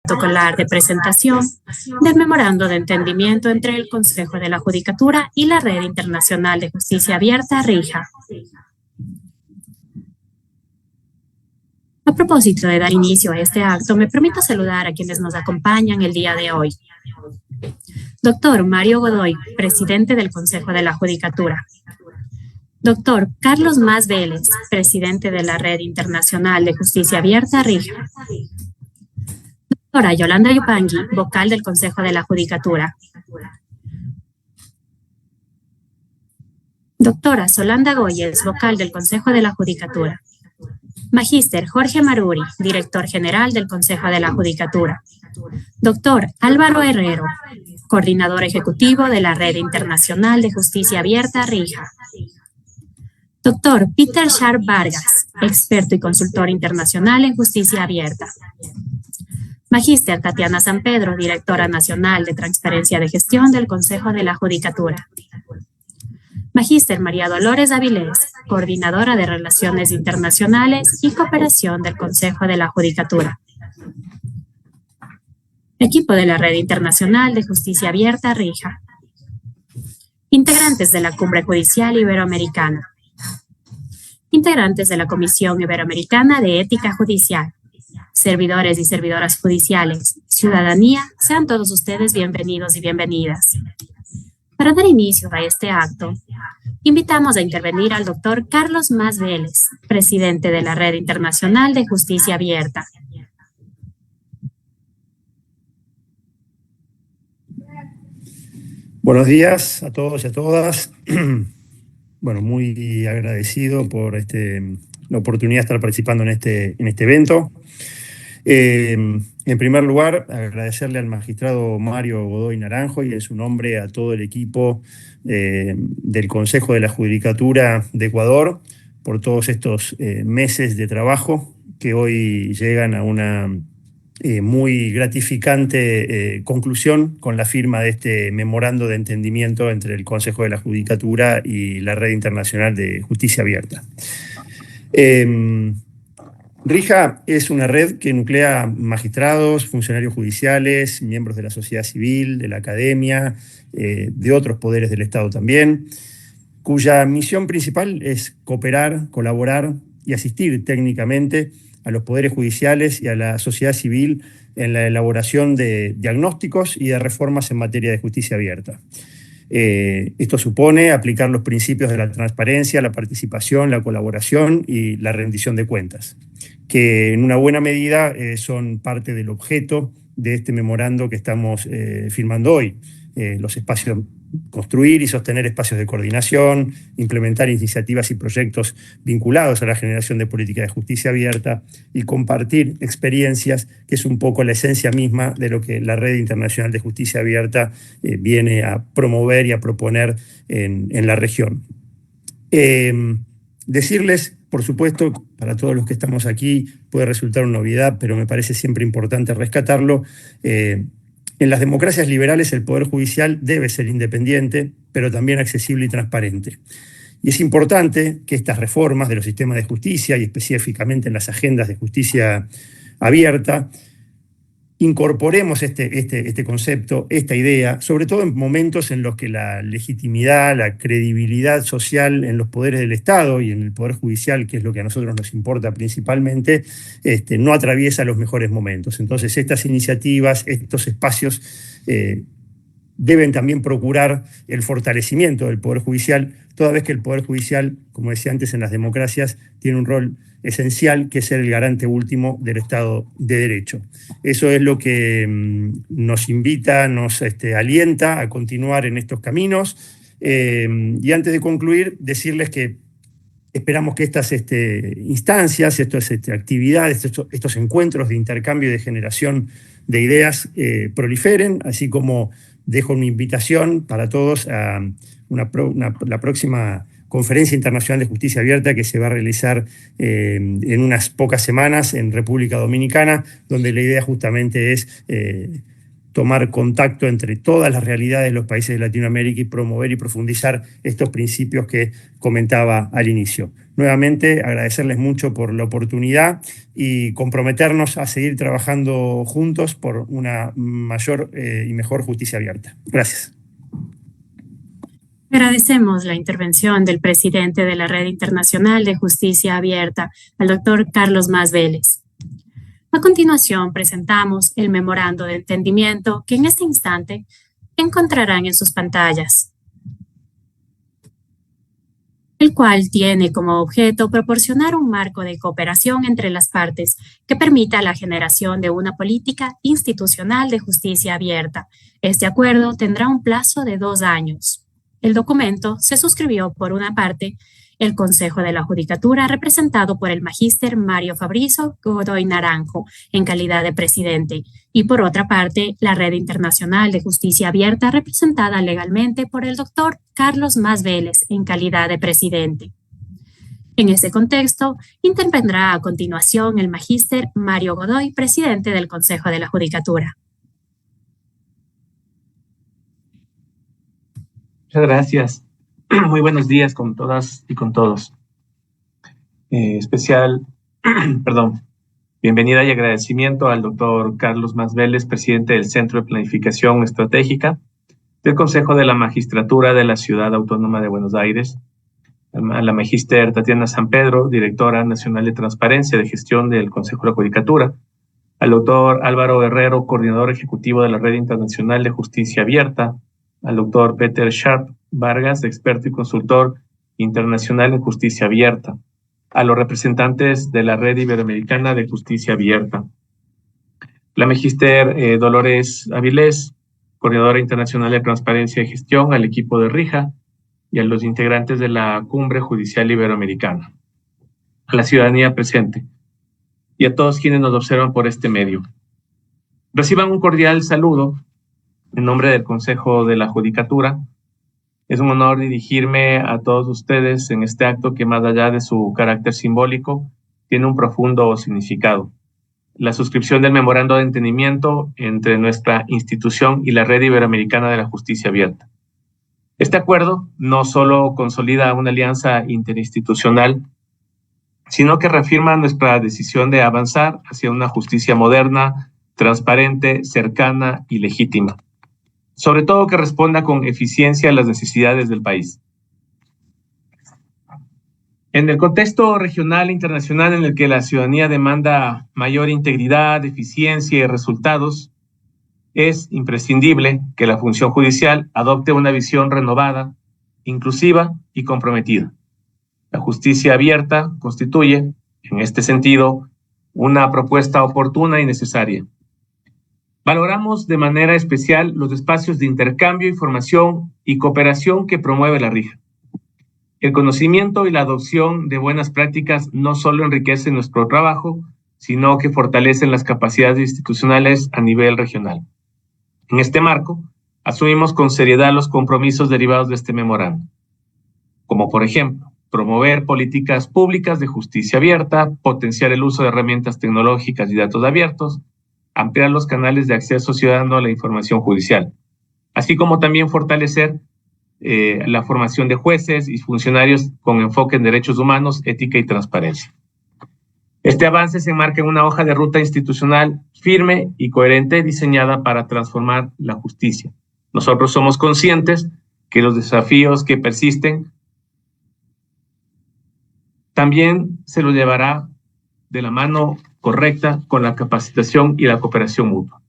protocolar de presentación del memorando de entendimiento entre el Consejo de la Judicatura y la Red Internacional de Justicia Abierta, RIJA. A propósito de dar inicio a este acto, me permito saludar a quienes nos acompañan el día de hoy. Doctor Mario Godoy, presidente del Consejo de la Judicatura. Doctor Carlos Mas Vélez, presidente de la Red Internacional de Justicia Abierta, RIJA. Doctora Yolanda Yupangui, vocal del Consejo de la Judicatura. Doctora Solanda Goyes, vocal del Consejo de la Judicatura. Magíster Jorge Maruri, director general del Consejo de la Judicatura. Doctor Álvaro Herrero, coordinador ejecutivo de la Red Internacional de Justicia Abierta, RIJA. Doctor Peter Sharp Vargas, experto y consultor internacional en justicia abierta. Magíster Tatiana San Pedro, directora nacional de transparencia de gestión del Consejo de la Judicatura. Magíster María Dolores Avilés, coordinadora de Relaciones Internacionales y Cooperación del Consejo de la Judicatura. Equipo de la Red Internacional de Justicia Abierta, RIJA. Integrantes de la Cumbre Judicial Iberoamericana. Integrantes de la Comisión Iberoamericana de Ética Judicial. Servidores y servidoras judiciales, ciudadanía, sean todos ustedes bienvenidos y bienvenidas. Para dar inicio a este acto, invitamos a intervenir al doctor Carlos Mas Vélez, presidente de la Red Internacional de Justicia Abierta. Buenos días a todos y a todas. Bueno, muy agradecido por la oportunidad de estar participando en este evento. En primer lugar, agradecerle al magistrado Mario Godoy Naranjo y en su nombre a todo el equipo del Consejo de la Judicatura de Ecuador por todos estos meses de trabajo que hoy llegan a una muy gratificante conclusión con la firma de este memorando de entendimiento entre el Consejo de la Judicatura y la Red Internacional de Justicia Abierta. RIJA es una red que nuclea magistrados, funcionarios judiciales, miembros de la sociedad civil, de la academia, de otros poderes del Estado también, cuya misión principal es cooperar, colaborar y asistir técnicamente a los poderes judiciales y a la sociedad civil en la elaboración de diagnósticos y de reformas en materia de justicia abierta. Esto supone aplicar los principios de la transparencia, la participación, la colaboración y la rendición de cuentas, que en una buena medida son parte del objeto de este memorando que estamos firmando hoy. Los espacios, construir y sostener espacios de coordinación, implementar iniciativas y proyectos vinculados a la generación de política de justicia abierta y compartir experiencias, que es un poco la esencia misma de lo que la Red Internacional de Justicia Abierta viene a promover y a proponer en la región. Decirles, por supuesto, para todos los que estamos aquí puede resultar una novedad, pero me parece siempre importante rescatarlo. En las democracias liberales el Poder Judicial debe ser independiente, pero también accesible y transparente. Y es importante que estas reformas de los sistemas de justicia, y específicamente en las agendas de justicia abierta, incorporemos este concepto, esta idea, sobre todo en momentos en los que la legitimidad, la credibilidad social en los poderes del Estado y en el Poder Judicial, que es lo que a nosotros nos importa principalmente, no atraviesa los mejores momentos. Entonces, estas iniciativas, estos espacios deben también procurar el fortalecimiento del Poder Judicial, toda vez que el Poder Judicial, como decía antes en las democracias, tiene un rol esencial, que es ser el garante último del Estado de Derecho. Eso es lo que nos invita, nos alienta a continuar en estos caminos. Y antes de concluir, decirles que esperamos que estas instancias, estas actividades, estos encuentros de intercambio y de generación de ideas proliferen, así como dejo una invitación para todos a la próxima Conferencia Internacional de Justicia Abierta que se va a realizar en unas pocas semanas en República Dominicana, donde la idea justamente es tomar contacto entre todas las realidades de los países de Latinoamérica y promover y profundizar estos principios que comentaba al inicio. Nuevamente, agradecerles mucho por la oportunidad y comprometernos a seguir trabajando juntos por una mayor y mejor justicia abierta. Gracias. Agradecemos la intervención del presidente de la Red Internacional de Justicia Abierta, el doctor Carlos Mas Vélez. A continuación, presentamos el memorando de entendimiento que en este instante encontrarán en sus pantallas, el cual tiene como objeto proporcionar un marco de cooperación entre las partes que permita la generación de una política institucional de justicia abierta. Este acuerdo tendrá un plazo de 2 años. El documento se suscribió por una parte el Consejo de la Judicatura, representado por el magíster Mario Fabrizio Godoy Naranjo, en calidad de presidente, y por otra parte, la Red Internacional de Justicia Abierta, representada legalmente por el doctor Carlos Mas Vélez, en calidad de presidente. En ese contexto, intervendrá a continuación el magíster Mario Godoy, presidente del Consejo de la Judicatura. Muchas gracias. Muy buenos días con todas y con todos. Bienvenida y agradecimiento al doctor Carlos Mas Vélez, presidente del Centro de Planificación Estratégica del Consejo de la Magistratura de la Ciudad Autónoma de Buenos Aires, a la magíster Tatiana San Pedro, directora nacional de Transparencia de Gestión del Consejo de la Judicatura, al doctor Álvaro Herrero, coordinador ejecutivo de la Red Internacional de Justicia Abierta, al doctor Peter Sharp Vargas, experto y consultor internacional en justicia abierta, a los representantes de la Red Iberoamericana de Justicia Abierta, la magíster Dolores Avilés, coordinadora internacional de Transparencia y Gestión, al equipo de RIJA y a los integrantes de la Cumbre Judicial Iberoamericana, a la ciudadanía presente y a todos quienes nos observan por este medio. Reciban un cordial saludo en nombre del Consejo de la Judicatura. Es un honor dirigirme a todos ustedes en este acto que, más allá de su carácter simbólico, tiene un profundo significado: la suscripción del memorando de entendimiento entre nuestra institución y la Red Iberoamericana de la Justicia Abierta. Este acuerdo no solo consolida una alianza interinstitucional, sino que reafirma nuestra decisión de avanzar hacia una justicia moderna, transparente, cercana y legítima, sobre todo que responda con eficiencia a las necesidades del país. En el contexto regional e internacional en el que la ciudadanía demanda mayor integridad, eficiencia y resultados, es imprescindible que la función judicial adopte una visión renovada, inclusiva y comprometida. La justicia abierta constituye, en este sentido, una propuesta oportuna y necesaria. Valoramos de manera especial los espacios de intercambio, información y cooperación que promueve la RIJA. El conocimiento y la adopción de buenas prácticas no solo enriquecen nuestro trabajo, sino que fortalecen las capacidades institucionales a nivel regional. En este marco, asumimos con seriedad los compromisos derivados de este memorando, como por ejemplo, promover políticas públicas de justicia abierta, potenciar el uso de herramientas tecnológicas y datos abiertos, ampliar los canales de acceso ciudadano a la información judicial, así como también fortalecer la formación de jueces y funcionarios con enfoque en derechos humanos, ética y transparencia. Este avance se enmarca en una hoja de ruta institucional firme y coherente diseñada para transformar la justicia. Nosotros somos conscientes que los desafíos que persisten también se los llevará de la mano correcta con la capacitación y la cooperación mutua.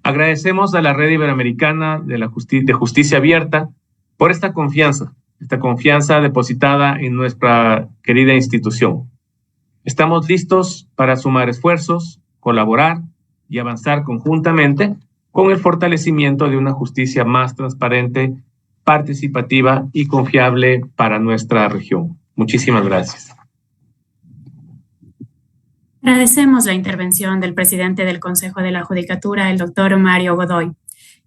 Agradecemos a la Red Iberoamericana de Justicia Abierta por esta confianza depositada en nuestra querida institución. Estamos listos para sumar esfuerzos, colaborar y avanzar conjuntamente con el fortalecimiento de una justicia más transparente, participativa y confiable para nuestra región. Muchísimas gracias. Agradecemos la intervención del presidente del Consejo de la Judicatura, el doctor Mario Godoy,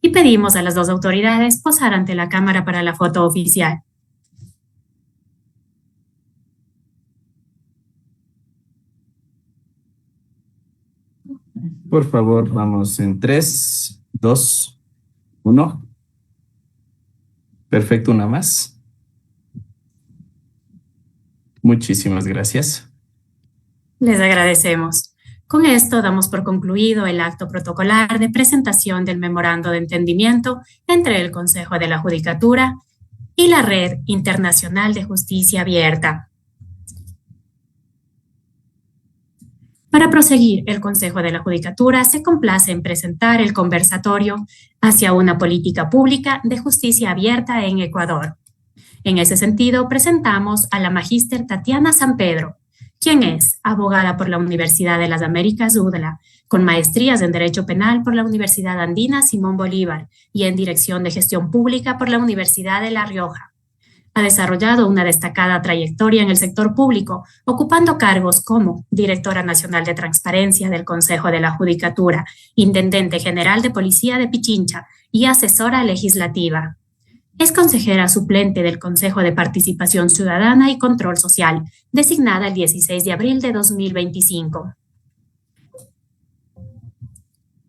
y pedimos a las dos autoridades posar ante la cámara para la foto oficial. Por favor, vamos en 3, 2, 1. Perfecto, una más. Muchísimas gracias. Les agradecemos. Con esto damos por concluido el acto protocolar de presentación del memorando de entendimiento entre el Consejo de la Judicatura y la Red Internacional de Justicia Abierta. Para proseguir, el Consejo de la Judicatura se complace en presentar el conversatorio hacia una política pública de justicia abierta en Ecuador. En ese sentido, presentamos a la magíster Tatiana San Pedro, quien es abogada por la Universidad de las Américas UDLA, con maestrías en Derecho Penal por la Universidad Andina Simón Bolívar y en Dirección de Gestión Pública por la Universidad de La Rioja. Ha desarrollado una destacada trayectoria en el sector público, ocupando cargos como Directora Nacional de Transparencia del Consejo de la Judicatura, Intendente General de Policía de Pichincha y asesora legislativa. Es consejera suplente del Consejo de Participación Ciudadana y Control Social, designada el 16 de abril de 2025.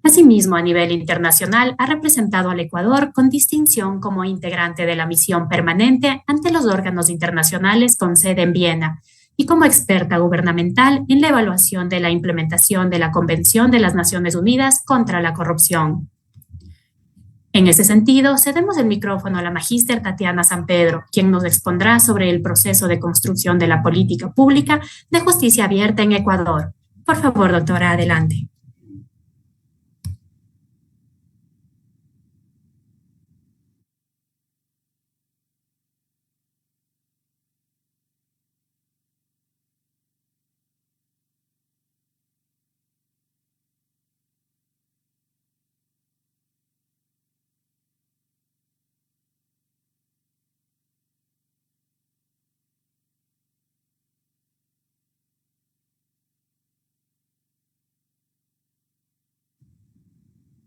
Asimismo, a nivel internacional, ha representado al Ecuador con distinción como integrante de la misión permanente ante los órganos internacionales con sede en Viena y como experta gubernamental en la evaluación de la implementación de la Convención de las Naciones Unidas contra la Corrupción. En ese sentido, cedemos el micrófono a la magíster Tatiana San Pedro, quien nos expondrá sobre el proceso de construcción de la política pública de justicia abierta en Ecuador. Por favor, doctora, adelante.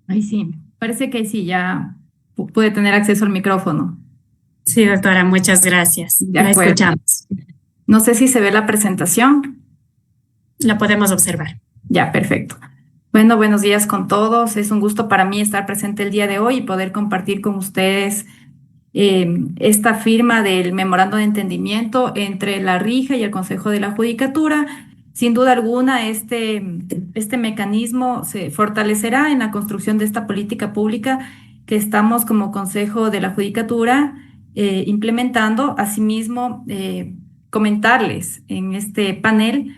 Ahí sí, parece que sí, ya puede tener acceso al micrófono. Sí, doctora, muchas gracias. La escuchamos. No sé si se ve la presentación. La podemos observar. Ya, perfecto. Bueno, buenos días con todos. Es un gusto para mí estar presente el día de hoy y poder compartir con ustedes esta firma del memorando de entendimiento entre la RIJA y el Consejo de la Judicatura. Sin duda alguna, este mecanismo se fortalecerá en la construcción de esta política pública que estamos como Consejo de la Judicatura implementando. Asimismo, comentarles en este panel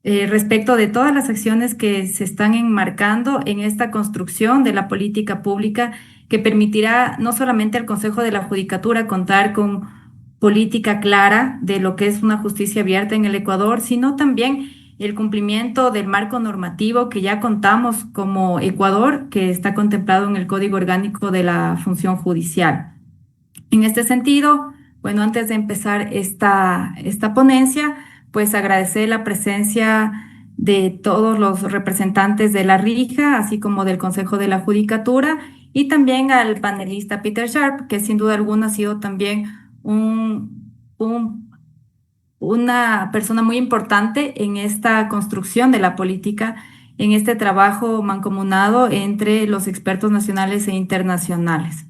respecto de todas las acciones que se están enmarcando en esta construcción de la política pública que permitirá no solamente al Consejo de la Judicatura contar con política clara de lo que es una justicia abierta en el Ecuador, sino también el cumplimiento del marco normativo que ya contamos como Ecuador, que está contemplado en el Código Orgánico de la Función Judicial. En este sentido, bueno, antes de empezar esta ponencia, pues agradecer la presencia de todos los representantes de la RIJA, así como del Consejo de la Judicatura, y también al panelista Peter Sharp, que sin duda alguna ha sido también una persona muy importante en esta construcción de la política, en este trabajo mancomunado entre los expertos nacionales e internacionales.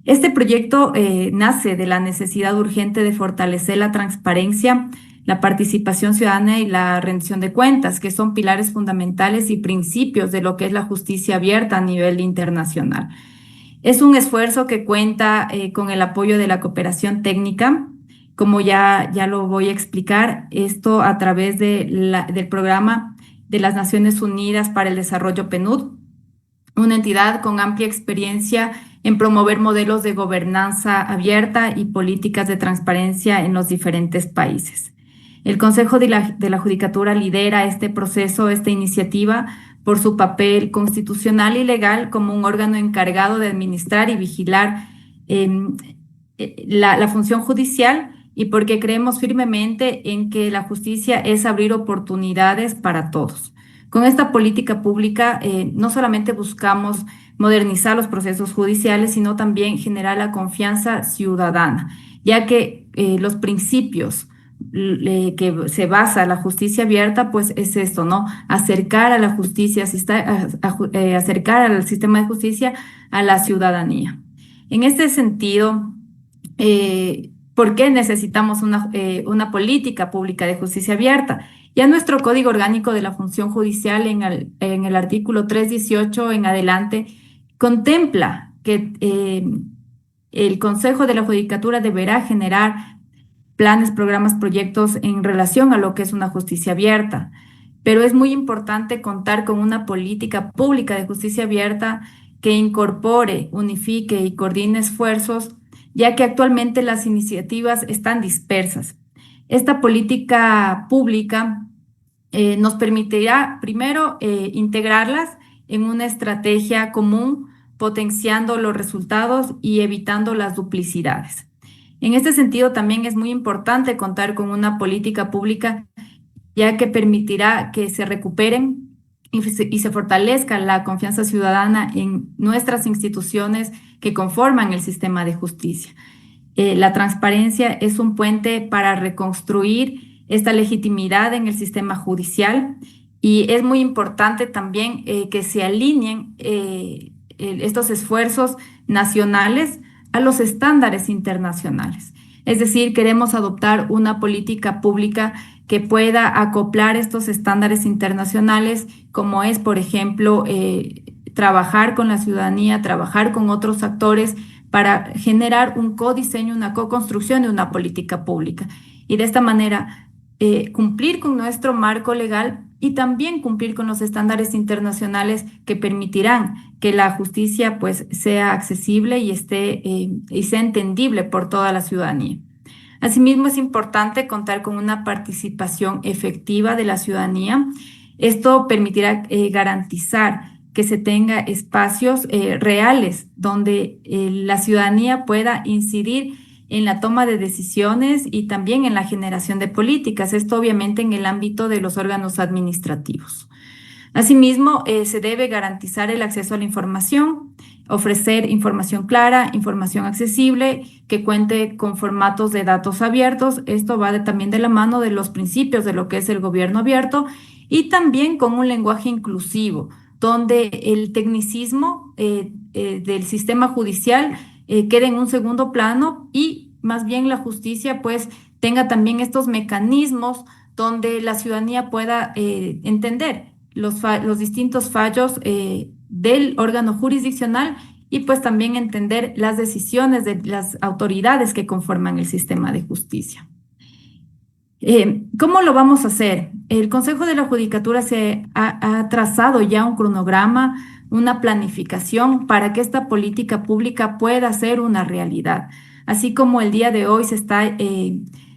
Este proyecto nace de la necesidad urgente de fortalecer la transparencia, la participación ciudadana y la rendición de cuentas, que son pilares fundamentales y principios de lo que es la justicia abierta a nivel internacional. Es un esfuerzo que cuenta con el apoyo de la cooperación técnica, como ya lo voy a explicar, esto a través del programa de las Naciones Unidas para el Desarrollo PNUD, una entidad con amplia experiencia en promover modelos de gobernanza abierta y políticas de transparencia en los diferentes países. El Consejo de la Judicatura lidera este proceso, esta iniciativa, por su papel constitucional y legal como un órgano encargado de administrar y vigilar la función judicial, y porque creemos firmemente en que la justicia es abrir oportunidades para todos. Con esta política pública no solamente buscamos modernizar los procesos judiciales, sino también generar la confianza ciudadana, ya que los principios que se basa la justicia abierta, pues es esto, ¿no? Acercar a la justicia, acercar al sistema de justicia a la ciudadanía. En este sentido, ¿por qué necesitamos una política pública de justicia abierta? Ya nuestro Código Orgánico de la Función Judicial en el artículo 318 en adelante contempla que el Consejo de la Judicatura deberá generar planes, programas, proyectos en relación a lo que es una justicia abierta. Pero es muy importante contar con una política pública de justicia abierta que incorpore, unifique y coordine esfuerzos, ya que actualmente las iniciativas están dispersas. Esta política pública nos permitirá, primero, integrarlas en una estrategia común, potenciando los resultados y evitando las duplicidades. En este sentido, también es muy importante contar con una política pública, ya que permitirá que se recuperen y se fortalezca la confianza ciudadana en nuestras instituciones que conforman el sistema de justicia. La transparencia es un puente para reconstruir esta legitimidad en el sistema judicial y es muy importante también que se alineen estos esfuerzos nacionales a los estándares internacionales. Es decir, queremos adoptar una política pública que pueda acoplar estos estándares internacionales, como es, por ejemplo, trabajar con la ciudadanía, trabajar con otros actores para generar un codiseño, una co-construcción de una política pública. Y de esta manera, cumplir con nuestro marco legal y también cumplir con los estándares internacionales que permitirán que la justicia pues, sea accesible y sea entendible por toda la ciudadanía. Asimismo, es importante contar con una participación efectiva de la ciudadanía. Esto permitirá garantizar que se tenga espacios reales donde la ciudadanía pueda incidir en la toma de decisiones y también en la generación de políticas. Esto obviamente en el ámbito de los órganos administrativos. Asimismo, se debe garantizar el acceso a la información, ofrecer información clara, información accesible, que cuente con formatos de datos abiertos. Esto va también de la mano de los principios de lo que es el gobierno abierto y también con un lenguaje inclusivo, donde el tecnicismo del sistema judicial quede en un segundo plano y más bien la justicia pues tenga también estos mecanismos donde la ciudadanía pueda entender los distintos fallos del órgano jurisdiccional y pues también entender las decisiones de las autoridades que conforman el sistema de justicia. ¿Cómo lo vamos a hacer? El Consejo de la Judicatura ha trazado ya un cronograma, una planificación para que esta política pública pueda ser una realidad. Así como el día de hoy se está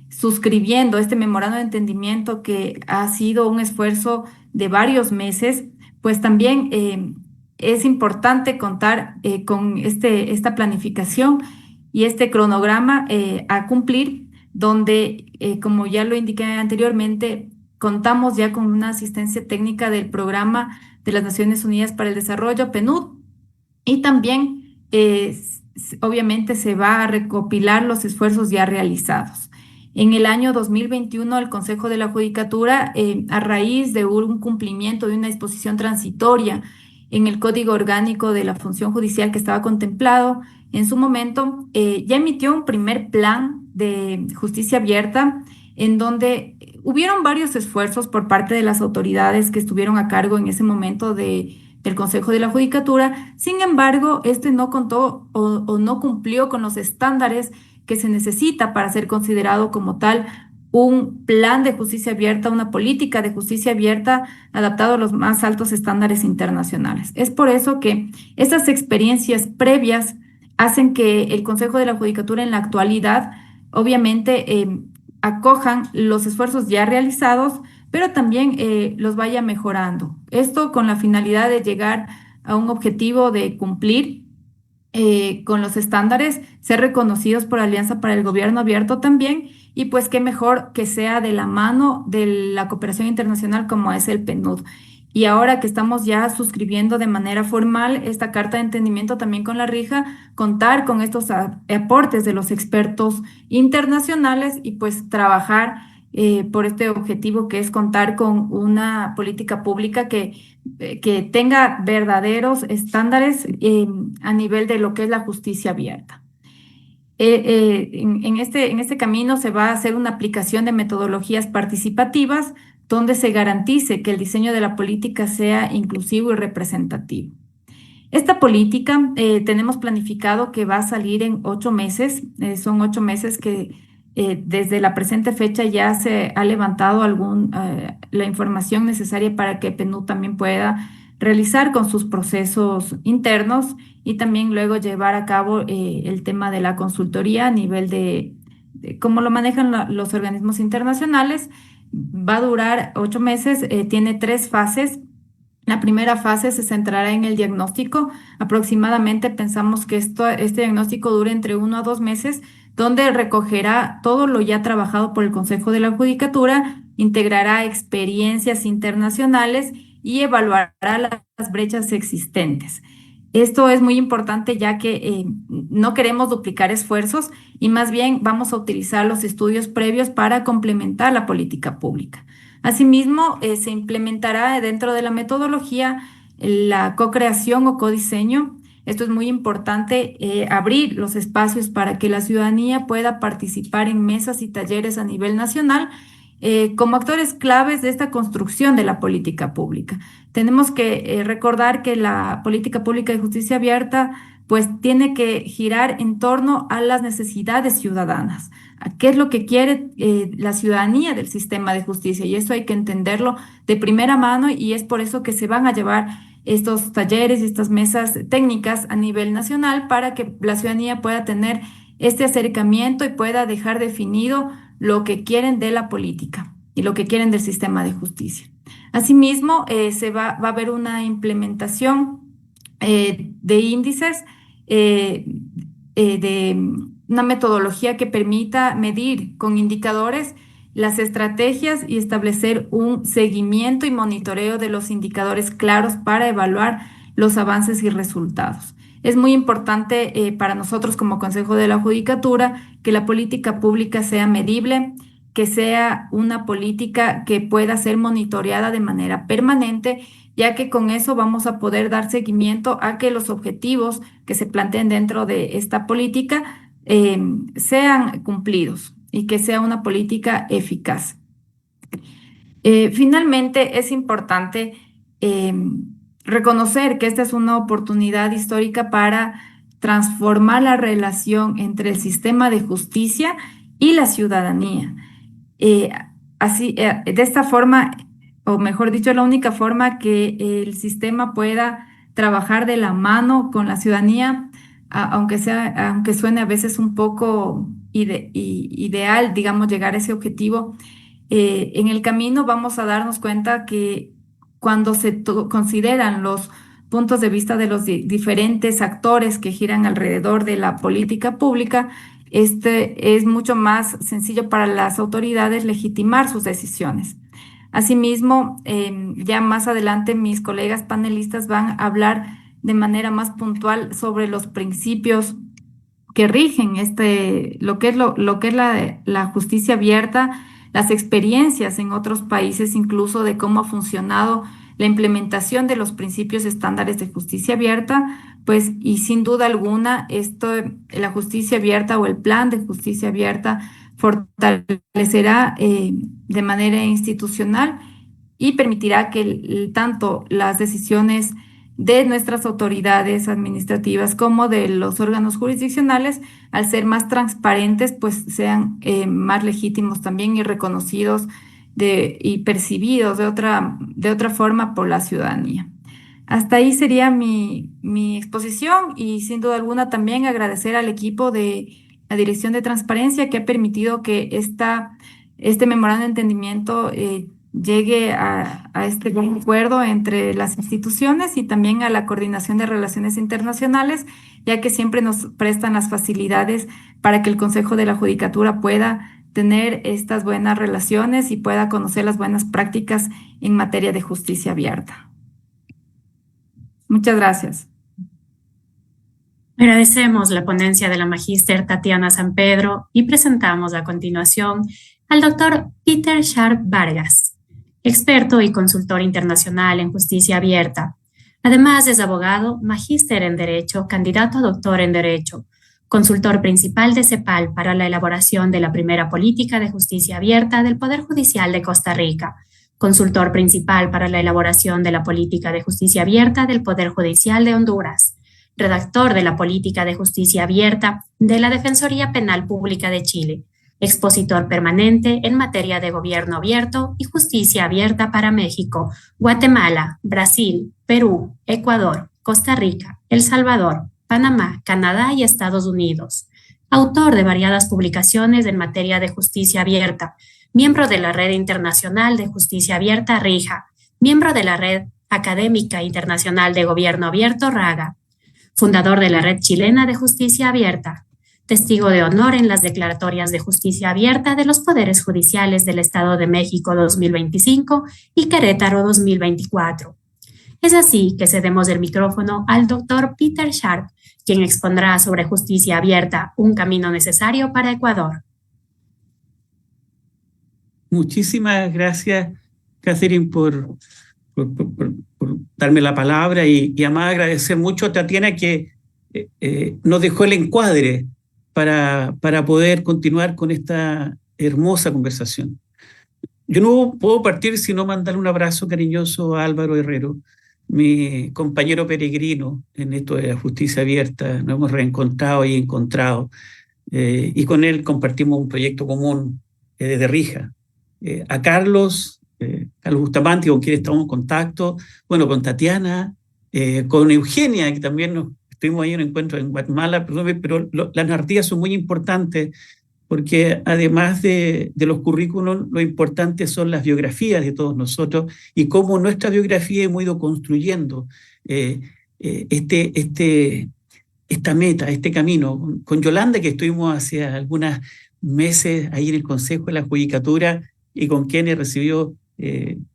suscribiendo este memorando de entendimiento que ha sido un esfuerzo de varios meses, pues también es importante contar con esta planificación y este cronograma a cumplir, donde, como ya lo indiqué anteriormente, contamos ya con una asistencia técnica del Programa de las Naciones Unidas para el Desarrollo, PNUD, y también, obviamente, se va a recopilar los esfuerzos ya realizados. En el año 2021, el Consejo de la Judicatura, a raíz de un cumplimiento de una disposición transitoria en el Código Orgánico de la Función Judicial que estaba contemplado en su momento, ya emitió un primer plan de justicia abierta en donde hubieron varios esfuerzos por parte de las autoridades que estuvieron a cargo en ese momento del Consejo de la Judicatura. Sin embargo, este no contó o no cumplió con los estándares que se necesita para ser considerado como tal un plan de justicia abierta, una política de justicia abierta adaptado a los más altos estándares internacionales. Es por eso que estas experiencias previas hacen que el Consejo de la Judicatura en la actualidad, obviamente, acojan los esfuerzos ya realizados, pero también los vaya mejorando. Esto con la finalidad de llegar a un objetivo de cumplir con los estándares, ser reconocidos por Alianza para el Gobierno Abierto también, y pues qué mejor que sea de la mano de la cooperación internacional como es el PNUD. Y ahora que estamos ya suscribiendo de manera formal esta carta de entendimiento también con la RIJA, contar con estos aportes de los expertos internacionales y pues trabajar por este objetivo que es contar con una política pública que tenga verdaderos estándares a nivel de lo que es la justicia abierta. En este camino se va a hacer una aplicación de metodologías participativas donde se garantice que el diseño de la política sea inclusivo y representativo. Esta política tenemos planificado que va a salir en 8 meses. Son 8 meses que desde la presente fecha ya se ha levantado la información necesaria para que PNUD también pueda realizar con sus procesos internos y también luego llevar a cabo el tema de la consultoría a nivel de cómo lo manejan los organismos internacionales. Va a durar 8 meses, tiene 3 fases. La primera fase se centrará en el diagnóstico. Aproximadamente pensamos que este diagnóstico dure entre 1 a 2 meses, donde recogerá todo lo ya trabajado por el Consejo de la Judicatura, integrará experiencias internacionales y evaluará las brechas existentes. Esto es muy importante ya que no queremos duplicar esfuerzos y más bien vamos a utilizar los estudios previos para complementar la política pública. Asimismo, se implementará dentro de la metodología la co-creación o codiseño. Esto es muy importante, abrir los espacios para que la ciudadanía pueda participar en mesas y talleres a nivel nacional como actores claves de esta construcción de la política pública. Tenemos que recordar que la política pública de justicia abierta pues tiene que girar en torno a las necesidades ciudadanas, a qué es lo que quiere la ciudadanía del sistema de justicia, y eso hay que entenderlo de primera mano, y es por eso que se van a llevar estos talleres y estas mesas técnicas a nivel nacional para que la ciudadanía pueda tener este acercamiento y pueda dejar definido lo que quieren de la política y lo que quieren del sistema de justicia. Asimismo, va a haber una implementación de índices, de una metodología que permita medir con indicadores las estrategias y establecer un seguimiento y monitoreo de los indicadores claros para evaluar los avances y resultados. Es muy importante para nosotros como Consejo de la Judicatura que la política pública sea medible, que sea una política que pueda ser monitoreada de manera permanente, ya que con eso vamos a poder dar seguimiento a que los objetivos que se planteen dentro de esta política sean cumplidos y que sea una política eficaz. Finalmente, es importante reconocer que esta es una oportunidad histórica para transformar la relación entre el sistema de justicia y la ciudadanía. De esta forma, o mejor dicho, la única forma que el sistema pueda trabajar de la mano con la ciudadanía, aunque suene a veces un poco ideal, digamos, llegar a ese objetivo, en el camino vamos a darnos cuenta que cuando se consideran los puntos de vista de los diferentes actores que giran alrededor de la política pública, es mucho más sencillo para las autoridades legitimar sus decisiones. Asimismo, ya más adelante mis colegas panelistas van a hablar de manera más puntual sobre los principios que rigen lo que es la justicia abierta, las experiencias en otros países, incluso de cómo ha funcionado la implementación de los principios estándares de justicia abierta, pues, y sin duda alguna, la justicia abierta o el plan de justicia abierta fortalecerá de manera institucional y permitirá que tanto las decisiones de nuestras autoridades administrativas como de los órganos jurisdiccionales, al ser más transparentes, pues sean más legítimos también y reconocidos y percibidos de otra forma por la ciudadanía. Hasta ahí sería mi exposición, y sin duda alguna también agradecer al equipo de la Dirección de Transparencia que ha permitido que este memorando de entendimiento llegue a este buen acuerdo entre las instituciones y también a la Coordinación de Relaciones Internacionales, ya que siempre nos prestan las facilidades para que el Consejo de la Judicatura pueda tener estas buenas relaciones y pueda conocer las buenas prácticas en materia de justicia abierta. Muchas gracias. Agradecemos la ponencia de la magíster Tatiana San Pedro y presentamos a continuación al doctor Peter Sharp Vargas, experto y consultor internacional en justicia abierta. Además, es abogado, magíster en Derecho, candidato a doctor en Derecho, consultor principal de CEPAL para la elaboración de la primera política de justicia abierta del Poder Judicial de Costa Rica, consultor principal para la elaboración de la política de justicia abierta del Poder Judicial de Honduras, redactor de la política de justicia abierta de la Defensoría Penal Pública de Chile, expositor permanente en materia de gobierno abierto y justicia abierta para México, Guatemala, Brasil, Perú, Ecuador, Costa Rica, El Salvador, Panamá, Canadá y Estados Unidos. Autor de variadas publicaciones en materia de justicia abierta, miembro de la Red Internacional de Justicia Abierta, RIJA, miembro de la Red Académica Internacional de Gobierno Abierto, RAGA, fundador de la Red Chilena de Justicia Abierta, testigo de honor en las declaratorias de justicia abierta de los Poderes Judiciales del Estado de México 2025 y Querétaro 2024. Es así que cedemos el micrófono al doctor Peter Sharp, quien expondrá sobre justicia abierta, un camino necesario para Ecuador. Muchísimas gracias, Catherine, por darme la palabra y además agradecer mucho a Tatiana que nos dejó el encuadre para poder continuar con esta hermosa conversación. Yo no puedo partir sino mandarle un abrazo cariñoso a Álvaro Herrero, mi compañero peregrino en esto de la justicia abierta. Nos hemos reencontrado y encontrado, y con él compartimos un proyecto común desde RIJA. A Carlos Bustamante, con quien estamos en contacto, bueno, con Tatiana, con Eugenia, que también estuvimos ahí en un encuentro en Guatemala, pero las narrativas son muy importantes porque además de los currículos, lo importante son las biografías de todos nosotros y cómo nuestra biografía hemos ido construyendo esta meta, este camino. Con Yolanda, que estuvimos hace algunos meses ahí en el Consejo de la Judicatura y con quienes recibió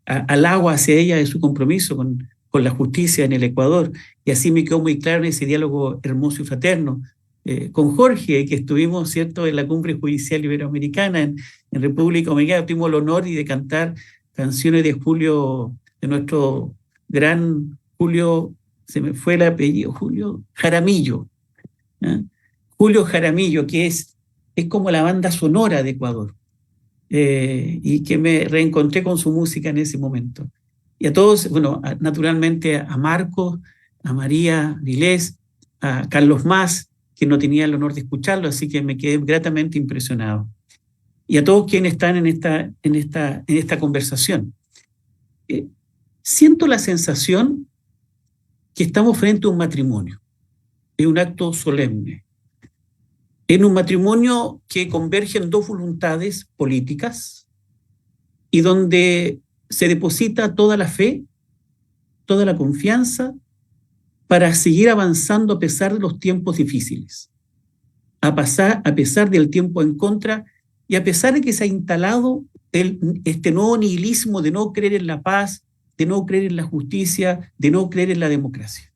halago hacia ella de su compromiso con la justicia en el Ecuador. Y así me quedó muy claro en ese diálogo hermoso y fraterno. Con Jorge, que estuvimos, ¿cierto?, en la Cumbre Judicial Iberoamericana en República Dominicana, tuvimos el honor de cantar canciones de Julio, de nuestro gran Julio, se me fue el apellido, Julio Jaramillo. Julio Jaramillo, que es como la banda sonora de Ecuador, y que me reencontré con su música en ese momento. Y a todos, bueno, naturalmente a Marcos, a María Vilés, a Carlos Mas, que no tenía el honor de escucharlo, así que me quedé gratamente impresionado. Y a todos quienes están en esta conversación. Siento la sensación que estamos frente a un matrimonio, es un acto solemne. En un matrimonio que convergen dos voluntades políticas y donde se deposita toda la fe, toda la confianza para seguir avanzando a pesar de los tiempos difíciles, a pesar del tiempo en contra y a pesar de que se ha instalado este nuevo nihilismo de no creer en la paz, de no creer en la justicia, de no creer en la democracia.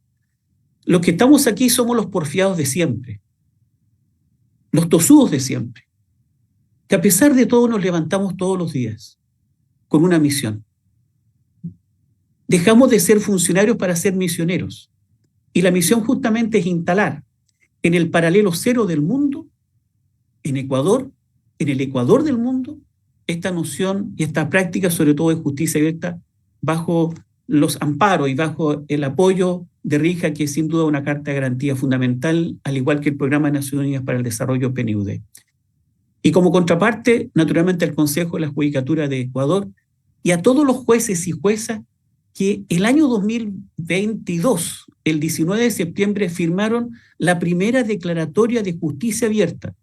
Los que estamos aquí somos los porfiados de siempre, los tosudos de siempre, que a pesar de todo nos levantamos todos los días con una misión. Dejamos de ser funcionarios para ser misioneros. Y la misión justamente es instalar en el paralelo cero del mundo, en Ecuador, en el Ecuador del mundo, esta noción y esta práctica, sobre todo de justicia abierta, bajo los amparos y bajo el apoyo de RIJA, que es sin duda una carta de garantía fundamental, al igual que el Programa de Naciones Unidas para el Desarrollo, PNUD. Y como contraparte, naturalmente, al Consejo de la Judicatura de Ecuador y a todos los jueces y juezas que el año 2022, el 19 de septiembre, firmaron la primera declaratoria de justicia abierta.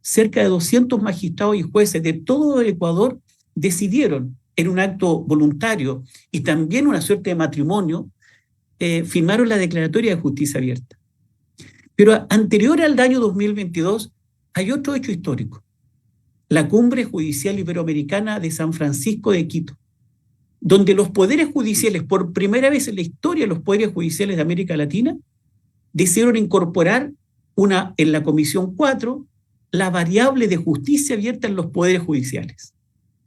Cerca de 200 magistrados y jueces de todo el Ecuador decidieron, en un acto voluntario y también una suerte de matrimonio, firmaron la declaratoria de justicia abierta. Pero anterior al año 2022 hay otro hecho histórico. La Cumbre Judicial Iberoamericana de San Francisco de Quito, donde los poderes judiciales, por primera vez en la historia de los poderes judiciales de América Latina, decidieron incorporar en la Comisión 4 la variable de justicia abierta en los poderes judiciales.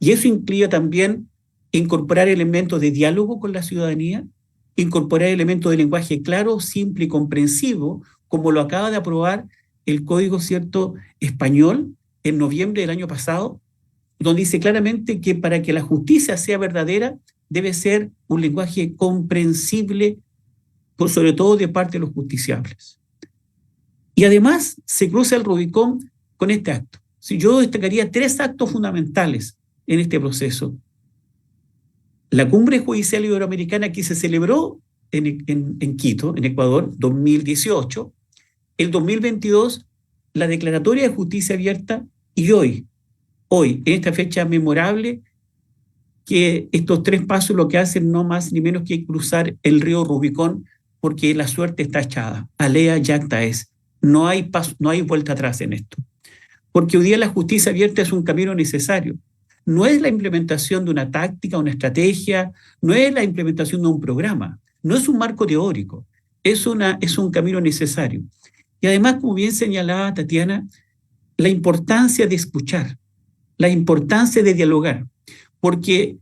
Y eso incluye también incorporar elementos de diálogo con la ciudadanía, incorporar elementos de lenguaje claro, simple y comprensivo, como lo acaba de aprobar el Código, ¿cierto?, español en noviembre del año pasado, donde dice claramente que para que la justicia sea verdadera debe ser un lenguaje comprensible, sobre todo de parte de los justiciables. Y además se cruza el Rubicón con este acto. Si yo destacaría 3 actos fundamentales en este proceso. La Cumbre Judicial Iberoamericana que se celebró en Quito, en Ecuador, 2018, el 2022, la Declaratoria de Justicia Abierta, y hoy, en esta fecha memorable, que estos 3 pasos lo que hacen no más ni menos que cruzar el río Rubicón, porque la suerte está echada. Alea jacta es. No hay vuelta atrás en esto. Porque hoy día la justicia abierta es un camino necesario. No es la implementación de una táctica, una estrategia, no es la implementación de un programa, no es un marco teórico, es un camino necesario. Y además, como bien señalaba Tatiana, la importancia de escuchar, la importancia de dialogar, porque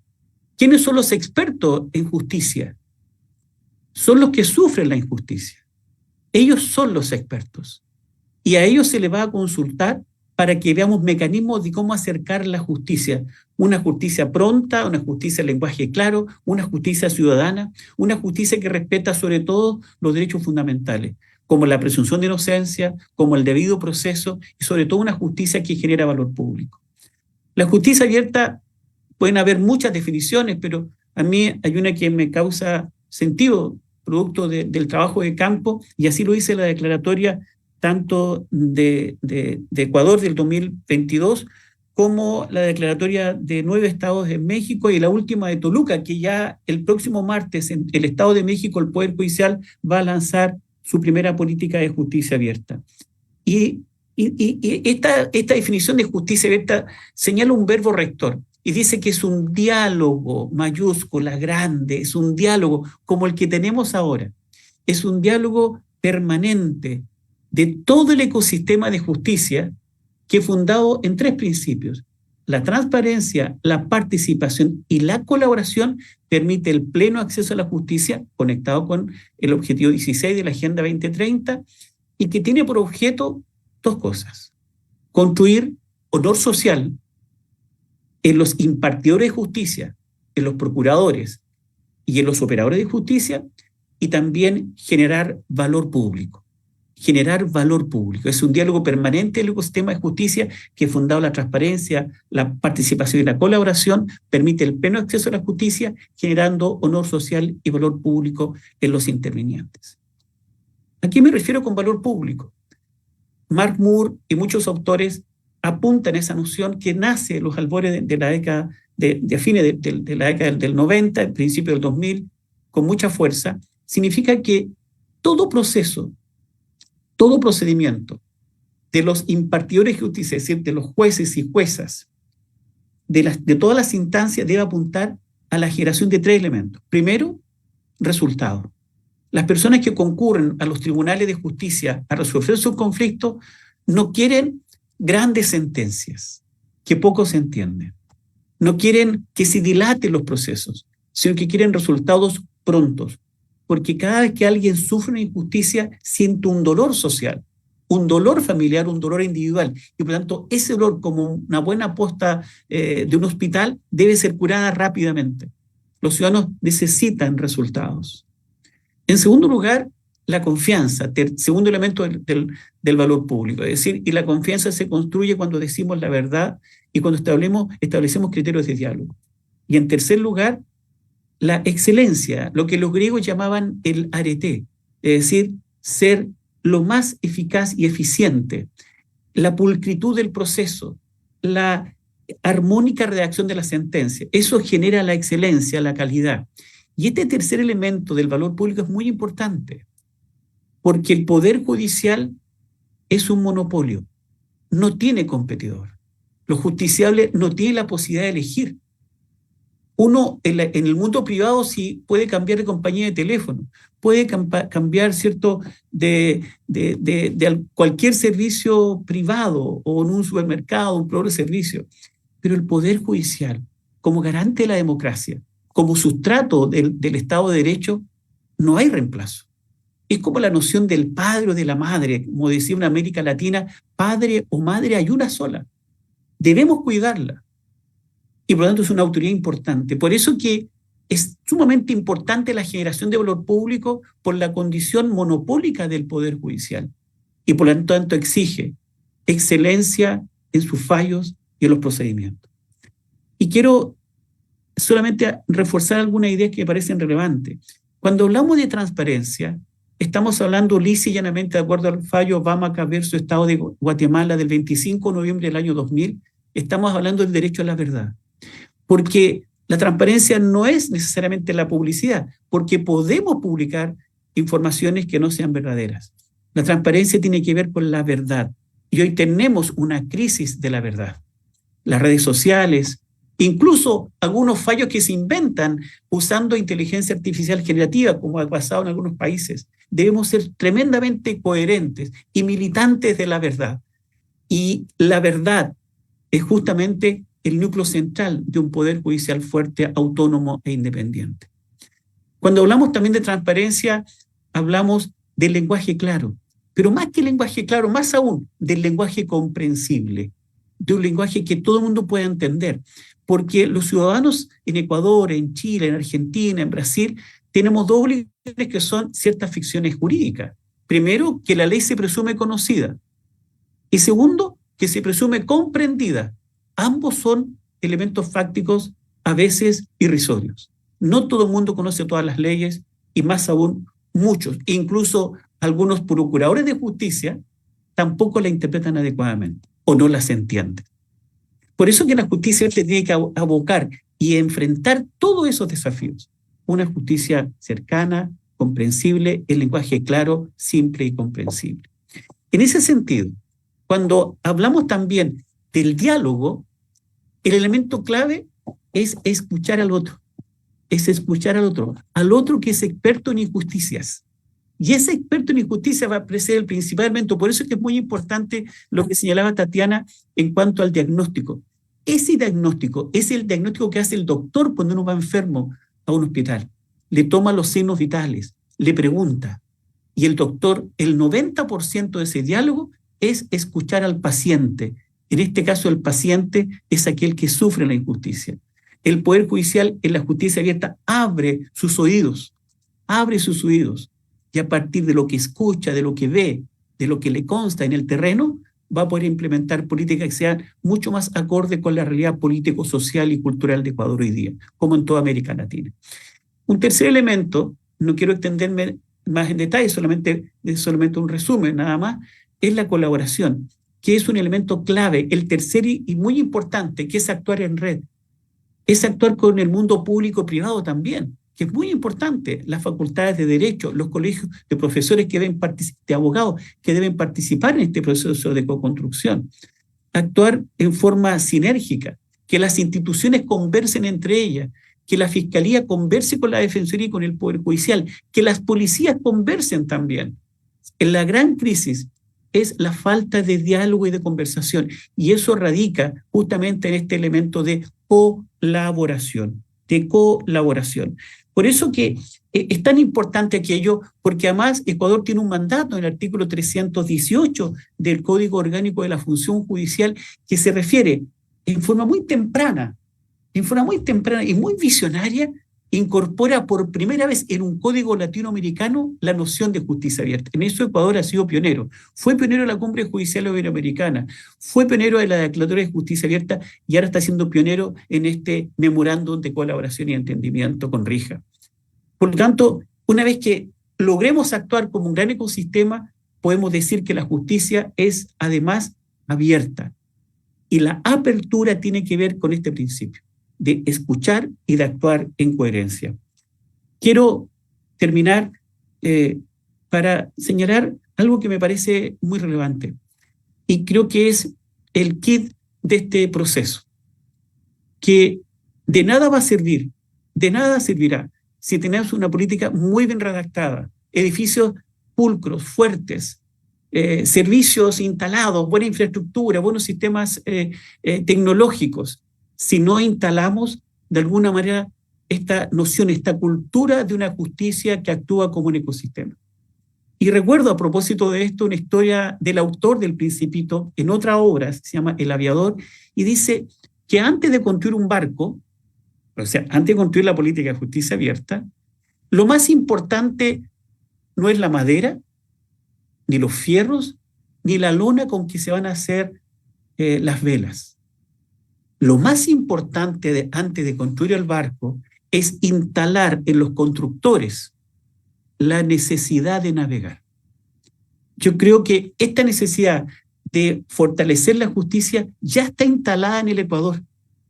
¿quiénes son los expertos en justicia? Son los que sufren la injusticia. Ellos son los expertos y a ellos se les va a consultar para que veamos mecanismos de cómo acercar la justicia. Una justicia pronta, una justicia de lenguaje claro, una justicia ciudadana, una justicia que respeta sobre todo los derechos fundamentales, como la presunción de inocencia, como el debido proceso y sobre todo una justicia que genera valor público. La justicia abierta, pueden haber muchas definiciones, pero a mí hay una que me causa sentido, producto del trabajo de campo, y así lo dice la declaratoria tanto de Ecuador del 2022 como la declaratoria de 9 estados de México y la última de Toluca, que ya el próximo martes en el Estado de México, el Poder Judicial va a lanzar su primera política de justicia abierta. Y esta definición de justicia abierta señala un verbo rector y dice que es un diálogo mayúscula, grande, es un diálogo como el que tenemos ahora. Es un diálogo permanente de todo el ecosistema de justicia que es fundado en 3 principios. La transparencia, la participación y la colaboración permite el pleno acceso a la justicia, conectado con el objetivo 16 de la Agenda 2030, y que tiene por objeto 2 cosas. Construir honor social en los impartidores de justicia, en los procuradores y en los operadores de justicia, y también generar valor público. Generar valor público. Es un diálogo permanente del ecosistema de justicia que, fundado en la transparencia, la participación y la colaboración, permite el pleno acceso a la justicia, generando honor social y valor público en los intervinientes. ¿A qué me refiero con valor público? Mark Moore y muchos autores apuntan a esa noción que nace en los albores de la década, de fines de la década del 90, el principio del 2000, con mucha fuerza. Significa que todo proceso, todo procedimiento de los impartidores de justicia, es decir, de los jueces y juezas, de todas las instancias, debe apuntar a la generación de 3 elementos. Primero, resultado. Las personas que concurren a los tribunales de justicia a resolver sus conflictos no quieren grandes sentencias, que poco se entienden. No quieren que se dilaten los procesos, sino que quieren resultados prontos. Porque cada vez que alguien sufre una injusticia, siente un dolor social, un dolor familiar, un dolor individual. Y por tanto, ese dolor, como una buena posta de un hospital, debe ser curada rápidamente. Los ciudadanos necesitan resultados. En segundo lugar, la confianza, segundo elemento del valor público. Es decir, y la confianza se construye cuando decimos la verdad y cuando establecemos criterios de diálogo. Y en tercer lugar, la excelencia, lo que los griegos llamaban el arete, es decir, ser lo más eficaz y eficiente, la pulcritud del proceso, la armónica redacción de la sentencia. Eso genera la excelencia, la calidad. Y este tercer elemento del valor público es muy importante, porque el Poder Judicial es un monopolio, no tiene competidor. Los justiciables no tienen la posibilidad de elegir. Uno en el mundo privado sí puede cambiar de compañía de teléfono, puede cambiar, ¿cierto?, de cualquier servicio privado o en un supermercado, un proveedor de servicio. Pero el Poder Judicial como garante de la democracia, como sustrato del Estado de Derecho, no hay reemplazo. Es como la noción del padre o de la madre, como decía en América Latina, padre o madre hay una sola. Debemos cuidarla. Y por lo tanto es una autoridad importante. Por eso que es sumamente importante la generación de valor público por la condición monopólica del Poder Judicial. Y por lo tanto exige excelencia en sus fallos y en los procedimientos. Y quiero solamente reforzar algunas ideas que me parecen relevantes. Cuando hablamos de transparencia, estamos hablando lisa y llanamente de acuerdo al fallo Bámaca versus Estado de Guatemala del 25 de noviembre del año 2000, estamos hablando del derecho a la verdad. Porque la transparencia no es necesariamente la publicidad, porque podemos publicar informaciones que no sean verdaderas. La transparencia tiene que ver con la verdad. Y hoy tenemos una crisis de la verdad. Las redes sociales, incluso algunos fallos que se inventan usando inteligencia artificial generativa, como ha pasado en algunos países. Debemos ser tremendamente coherentes y militantes de la verdad. Y la verdad es justamente el núcleo central de un poder judicial fuerte, autónomo e independiente. Cuando hablamos también de transparencia, hablamos del lenguaje claro, pero más que el lenguaje claro, más aún del lenguaje comprensible, de un lenguaje que todo el mundo pueda entender, porque los ciudadanos en Ecuador, en Chile, en Argentina, en Brasil, tenemos dos obligaciones que son ciertas ficciones jurídicas. Primero, que la ley se presume conocida, y segundo, que se presume comprendida. Ambos son elementos fácticos a veces irrisorios. No todo el mundo conoce todas las leyes y más aún muchos, incluso algunos procuradores de justicia, tampoco la interpretan adecuadamente o no las entienden. Por eso que la justicia se tiene que abocar y enfrentar todos esos desafíos. Una justicia cercana, comprensible, el lenguaje claro, simple y comprensible. En ese sentido, cuando hablamos también del diálogo, el elemento clave es escuchar al otro. Es escuchar al otro que es experto en injusticias. Y ese experto en injusticia va a ser el principal elemento. Por eso es que es muy importante lo que señalaba Tatiana en cuanto al diagnóstico. Ese diagnóstico es el diagnóstico que hace el doctor cuando uno va enfermo a un hospital. Le toma los signos vitales, le pregunta. Y el doctor, el 90% de ese diálogo es escuchar al paciente. En este caso, el paciente es aquel que sufre la injusticia. El Poder Judicial en la justicia abierta abre sus oídos, y a partir de lo que escucha, de lo que ve, de lo que le consta en el terreno, va a poder implementar políticas que sean mucho más acorde con la realidad político, social y cultural de Ecuador hoy día, como en toda América Latina. Un tercer elemento, no quiero extenderme más en detalle, solamente un resumen nada más, es la colaboración, que es un elemento clave, el tercer y muy importante, que es actuar en red. Es actuar con el mundo público-privado también, que es muy importante, las facultades de derecho, los colegios de profesores de abogados que deben participar en este proceso de co-construcción. Actuar en forma sinérgica, que las instituciones conversen entre ellas, que la Fiscalía converse con la Defensoría y con el Poder Judicial, que las policías conversen también. En la gran crisis es la falta de diálogo y de conversación, y eso radica justamente en este elemento de colaboración. Por eso que es tan importante aquello, porque además Ecuador tiene un mandato en el artículo 318 del Código Orgánico de la Función Judicial que se refiere en forma muy temprana y muy visionaria, incorpora por primera vez en un código latinoamericano la noción de justicia abierta. En eso Ecuador ha sido pionero. Fue pionero en la Cumbre Judicial Iberoamericana, fue pionero en la Declaratoria de Justicia Abierta y ahora está siendo pionero en este memorándum de colaboración y entendimiento con RIJA. Por lo tanto, una vez que logremos actuar como un gran ecosistema, podemos decir que la justicia es además abierta. Y la apertura tiene que ver con este principio de escuchar y de actuar en coherencia. Quiero terminar para señalar algo que me parece muy relevante y creo que es el kit de este proceso, que de nada va a servir, de nada servirá si tenemos una política muy bien redactada, edificios pulcros, fuertes, servicios instalados, buena infraestructura, buenos sistemas tecnológicos, si no instalamos de alguna manera esta noción, esta cultura de una justicia que actúa como un ecosistema. Y recuerdo a propósito de esto una historia del autor del Principito en otra obra, se llama El Aviador, y dice que antes de construir un barco, o sea, antes de construir la política de justicia abierta, lo más importante no es la madera, ni los fierros, ni la lona con que se van a hacer las velas. Lo más importante antes de construir el barco es instalar en los constructores la necesidad de navegar. Yo creo que esta necesidad de fortalecer la justicia ya está instalada en el Ecuador.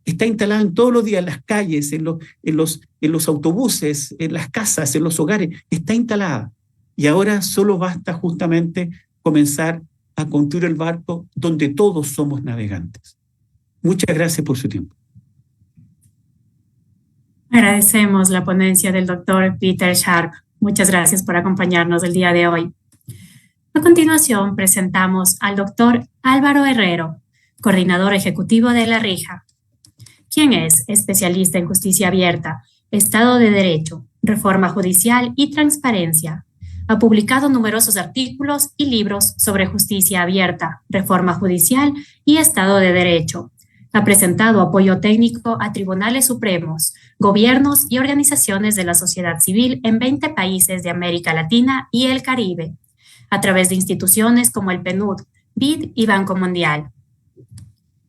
Está instalada en todos los días, en las calles, en los autobuses, en las casas, en los hogares. Está instalada. Y ahora solo basta justamente comenzar a construir el barco donde todos somos navegantes. Muchas gracias por su tiempo. Agradecemos la ponencia del doctor Peter Sharp. Muchas gracias por acompañarnos el día de hoy. A continuación, presentamos al doctor Álvaro Herrero, coordinador ejecutivo de la RIJA, quien es especialista en justicia abierta, Estado de Derecho, reforma judicial y transparencia. Ha publicado numerosos artículos y libros sobre justicia abierta, reforma judicial y Estado de Derecho. Ha presentado apoyo técnico a tribunales supremos, gobiernos y organizaciones de la sociedad civil en 20 países de América Latina y el Caribe, a través de instituciones como el PNUD, BID y Banco Mundial.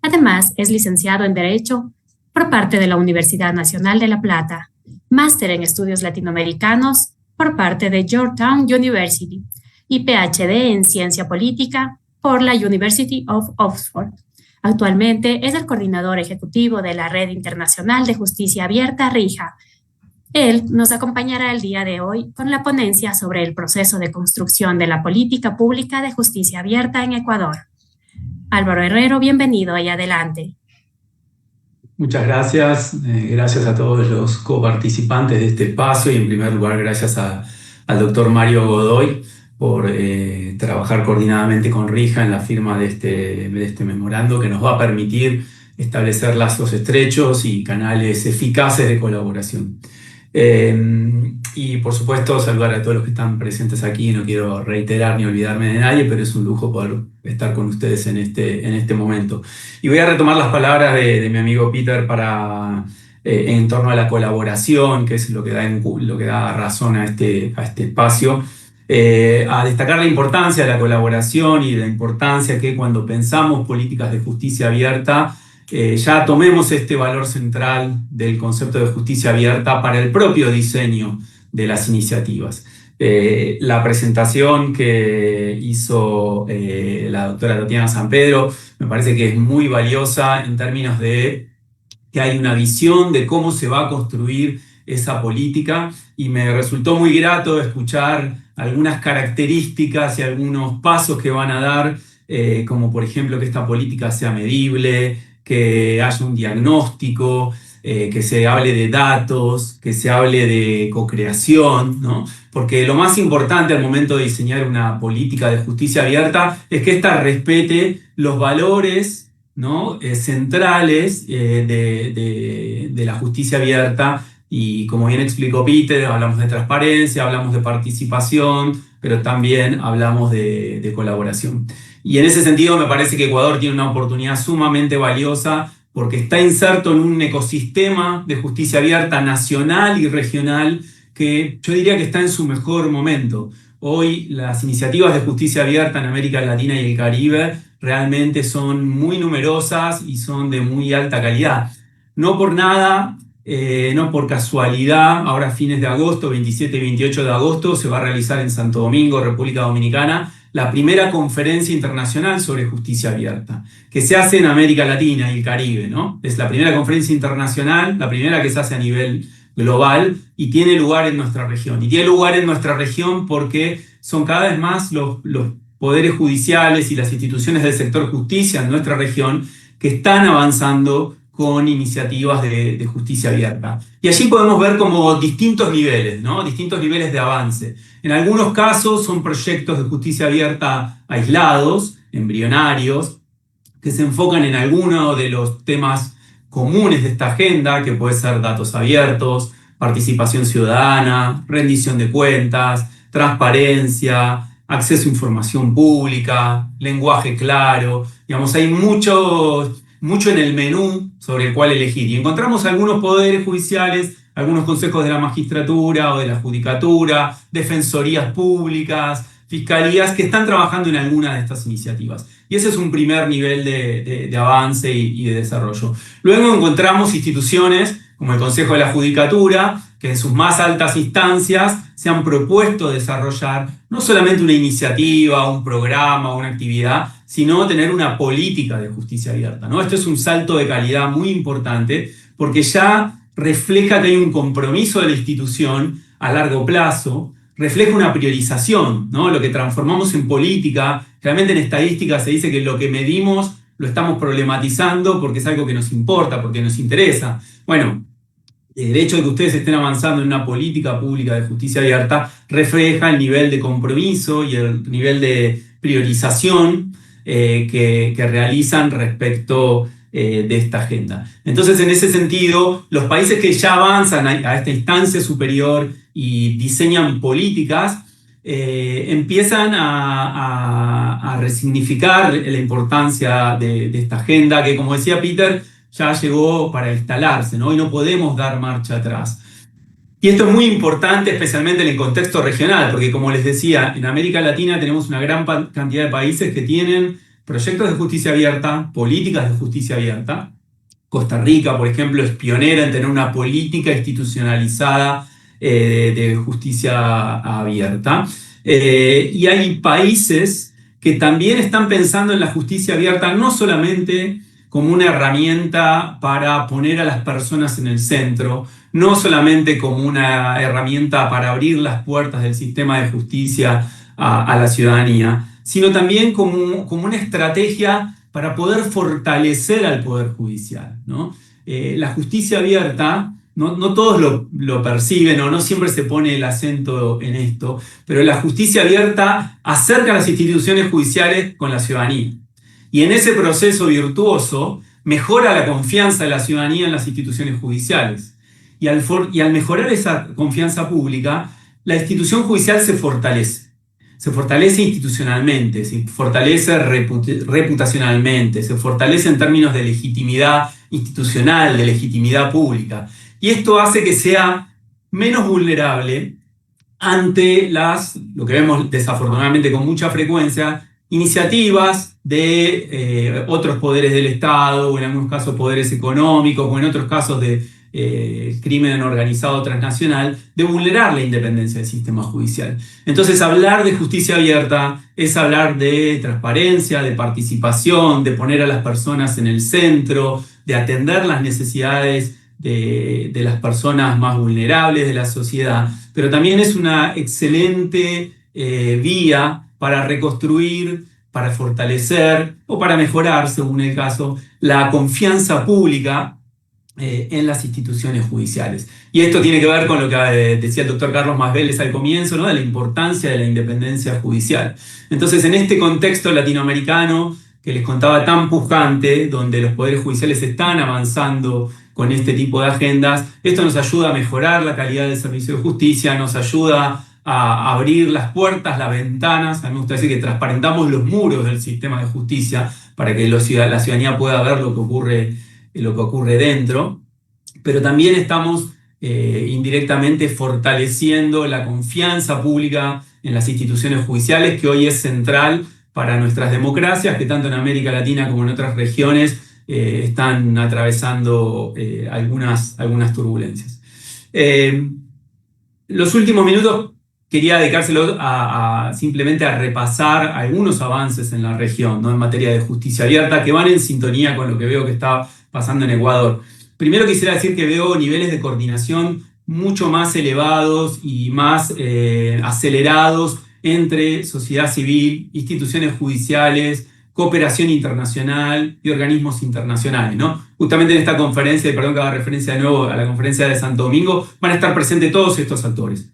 Además, es licenciado en Derecho por parte de la Universidad Nacional de La Plata, máster en Estudios Latinoamericanos por parte de Georgetown University y PhD en Ciencia Política por la University of Oxford. Actualmente es el coordinador ejecutivo de la Red Internacional de Justicia Abierta, RIJA. Él nos acompañará el día de hoy con la ponencia sobre el proceso de construcción de la política pública de justicia abierta en Ecuador. Álvaro Herrero, bienvenido y adelante. Muchas gracias. Gracias a todos los coparticipantes de este espacio y en primer lugar gracias al doctor Mario Godoy por trabajar coordinadamente con RIJA en la firma de este memorando que nos va a permitir establecer lazos estrechos y canales eficaces de colaboración. Y por supuesto saludar a todos los que están presentes aquí. No quiero reiterar ni olvidarme de nadie, pero es un lujo poder estar con ustedes en este momento. Y voy a retomar las palabras de mi amigo Peter en torno a la colaboración, que es lo que da razón a este espacio. A destacar la importancia de la colaboración y la importancia que cuando pensamos políticas de justicia abierta, ya tomemos este valor central del concepto de justicia abierta para el propio diseño de las iniciativas. La presentación que hizo la doctora Tatiana San Pedro me parece que es muy valiosa en términos de que hay una visión de cómo se va a construir esa política y me resultó muy grato escuchar algunas características y algunos pasos que van a dar, como por ejemplo que esta política sea medible, que haya un diagnóstico, que se hable de datos, que se hable de cocreación, ¿no? Porque lo más importante al momento de diseñar una política de justicia abierta es que ésta respete los valores, ¿no? Centrales de la justicia abierta. Y como bien explicó Peter, hablamos de transparencia, hablamos de participación, pero también hablamos de colaboración. Y en ese sentido me parece que Ecuador tiene una oportunidad sumamente valiosa porque está inserto en un ecosistema de justicia abierta nacional y regional que yo diría que está en su mejor momento. Hoy las iniciativas de justicia abierta en América Latina y el Caribe realmente son muy numerosas y son de muy alta calidad. No por nada, no por casualidad, ahora a fines de agosto, 27 y 28 de agosto, se va a realizar en Santo Domingo, República Dominicana, la primera conferencia internacional sobre justicia abierta, que se hace en América Latina y el Caribe, ¿no? Es la primera conferencia internacional, la primera que se hace a nivel global y tiene lugar en nuestra región. Y tiene lugar en nuestra región porque son cada vez más los poderes judiciales y las instituciones del sector justicia en nuestra región que están avanzando con iniciativas de justicia abierta. Y allí podemos ver como distintos niveles, ¿no? Distintos niveles de avance. En algunos casos son proyectos de justicia abierta aislados, embrionarios, que se enfocan en alguno de los temas comunes de esta agenda, que puede ser datos abiertos, participación ciudadana, rendición de cuentas, transparencia, acceso a información pública, lenguaje claro. Digamos, hay mucho en el menú sobre el cual elegir. Y encontramos algunos poderes judiciales, algunos consejos de la magistratura o de la judicatura, defensorías públicas, fiscalías que están trabajando en alguna de estas iniciativas. Y ese es un primer nivel de avance y de desarrollo. Luego encontramos instituciones como el Consejo de la Judicatura, que en sus más altas instancias se han propuesto desarrollar no solamente una iniciativa, un programa, una actividad, sino tener una política de justicia abierta, ¿no? Esto es un salto de calidad muy importante porque ya refleja que hay un compromiso de la institución a largo plazo, refleja una priorización, ¿no? Lo que transformamos en política, realmente en estadística se dice que lo que medimos lo estamos problematizando porque es algo que nos importa, porque nos interesa. Bueno, el hecho de que ustedes estén avanzando en una política pública de justicia abierta refleja el nivel de compromiso y el nivel de priorización que realizan respecto de esta agenda. Entonces, en ese sentido, los países que ya avanzan a esta instancia superior y diseñan políticas, empiezan a resignificar la importancia de esta agenda que, como decía Peter, ya llegó para instalarse, ¿no? Y no podemos dar marcha atrás. Y esto es muy importante, especialmente en el contexto regional, porque como les decía, en América Latina tenemos una gran cantidad de países que tienen proyectos de justicia abierta, políticas de justicia abierta. Costa Rica, por ejemplo, es pionera en tener una política institucionalizada de justicia abierta. Y hay países que también están pensando en la justicia abierta no solamente como una herramienta para poner a las personas en el centro, no solamente como una herramienta para abrir las puertas del sistema de justicia a la ciudadanía, sino también como una estrategia para poder fortalecer al Poder Judicial, ¿no? La justicia abierta, no todos lo perciben o no siempre se pone el acento en esto, pero la justicia abierta acerca a las instituciones judiciales con la ciudadanía. Y en ese proceso virtuoso mejora la confianza de la ciudadanía en las instituciones judiciales. Y al mejorar esa confianza pública, la institución judicial se fortalece. Se fortalece institucionalmente, se fortalece reputacionalmente, se fortalece en términos de legitimidad institucional, de legitimidad pública. Y esto hace que sea menos vulnerable ante lo que vemos desafortunadamente con mucha frecuencia, iniciativas de otros poderes del Estado, o en algunos casos poderes económicos, o en otros casos de crimen organizado transnacional, de vulnerar la independencia del sistema judicial. Entonces, hablar de justicia abierta es hablar de transparencia, de participación, de poner a las personas en el centro, de atender las necesidades de las personas más vulnerables de la sociedad, pero también es una excelente vía para reconstruir, para fortalecer o para mejorar, según el caso, la confianza pública en las instituciones judiciales. Y esto tiene que ver con lo que decía el doctor Carlos Masvélez al comienzo, ¿no? De la importancia de la independencia judicial. Entonces, en este contexto latinoamericano que les contaba tan pujante, donde los poderes judiciales están avanzando con este tipo de agendas, esto nos ayuda a mejorar la calidad del servicio de justicia, nos ayuda a abrir las puertas, las ventanas. A mí me gusta decir que transparentamos los muros del sistema de justicia para que la ciudadanía pueda ver lo que ocurre dentro, pero también estamos indirectamente fortaleciendo la confianza pública en las instituciones judiciales, que hoy es central para nuestras democracias, que tanto en América Latina como en otras regiones están atravesando algunas turbulencias. Los últimos minutos quería dedicárselos simplemente a repasar algunos avances en la región, ¿no? En materia de justicia abierta, que van en sintonía con lo que veo que está pasando en Ecuador. Primero quisiera decir que veo niveles de coordinación mucho más elevados y más acelerados entre sociedad civil, instituciones judiciales, cooperación internacional y organismos internacionales, ¿no? Justamente en esta conferencia, y perdón que haga referencia de nuevo a la conferencia de Santo Domingo, van a estar presentes todos estos actores.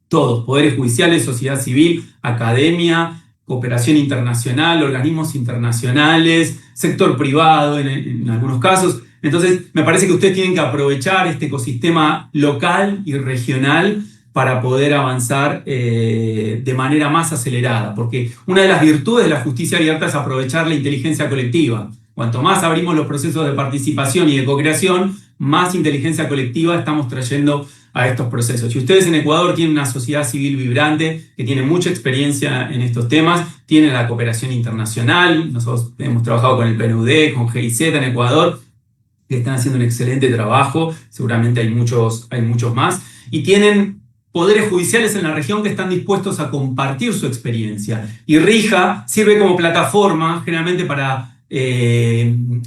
Todos, poderes judiciales, sociedad civil, academia, cooperación internacional, organismos internacionales, sector privado en algunos casos. Entonces, me parece que ustedes tienen que aprovechar este ecosistema local y regional para poder avanzar de manera más acelerada, porque una de las virtudes de la justicia abierta es aprovechar la inteligencia colectiva. Cuanto más abrimos los procesos de participación y de co-creación, más inteligencia colectiva estamos trayendo a estos procesos. Y ustedes en Ecuador tienen una sociedad civil vibrante que tiene mucha experiencia en estos temas, tienen la cooperación internacional, nosotros hemos trabajado con el PNUD, con GIZ en Ecuador, que están haciendo un excelente trabajo, seguramente hay muchos más, y tienen poderes judiciales en la región que están dispuestos a compartir su experiencia. Y RIJA sirve como plataforma generalmente para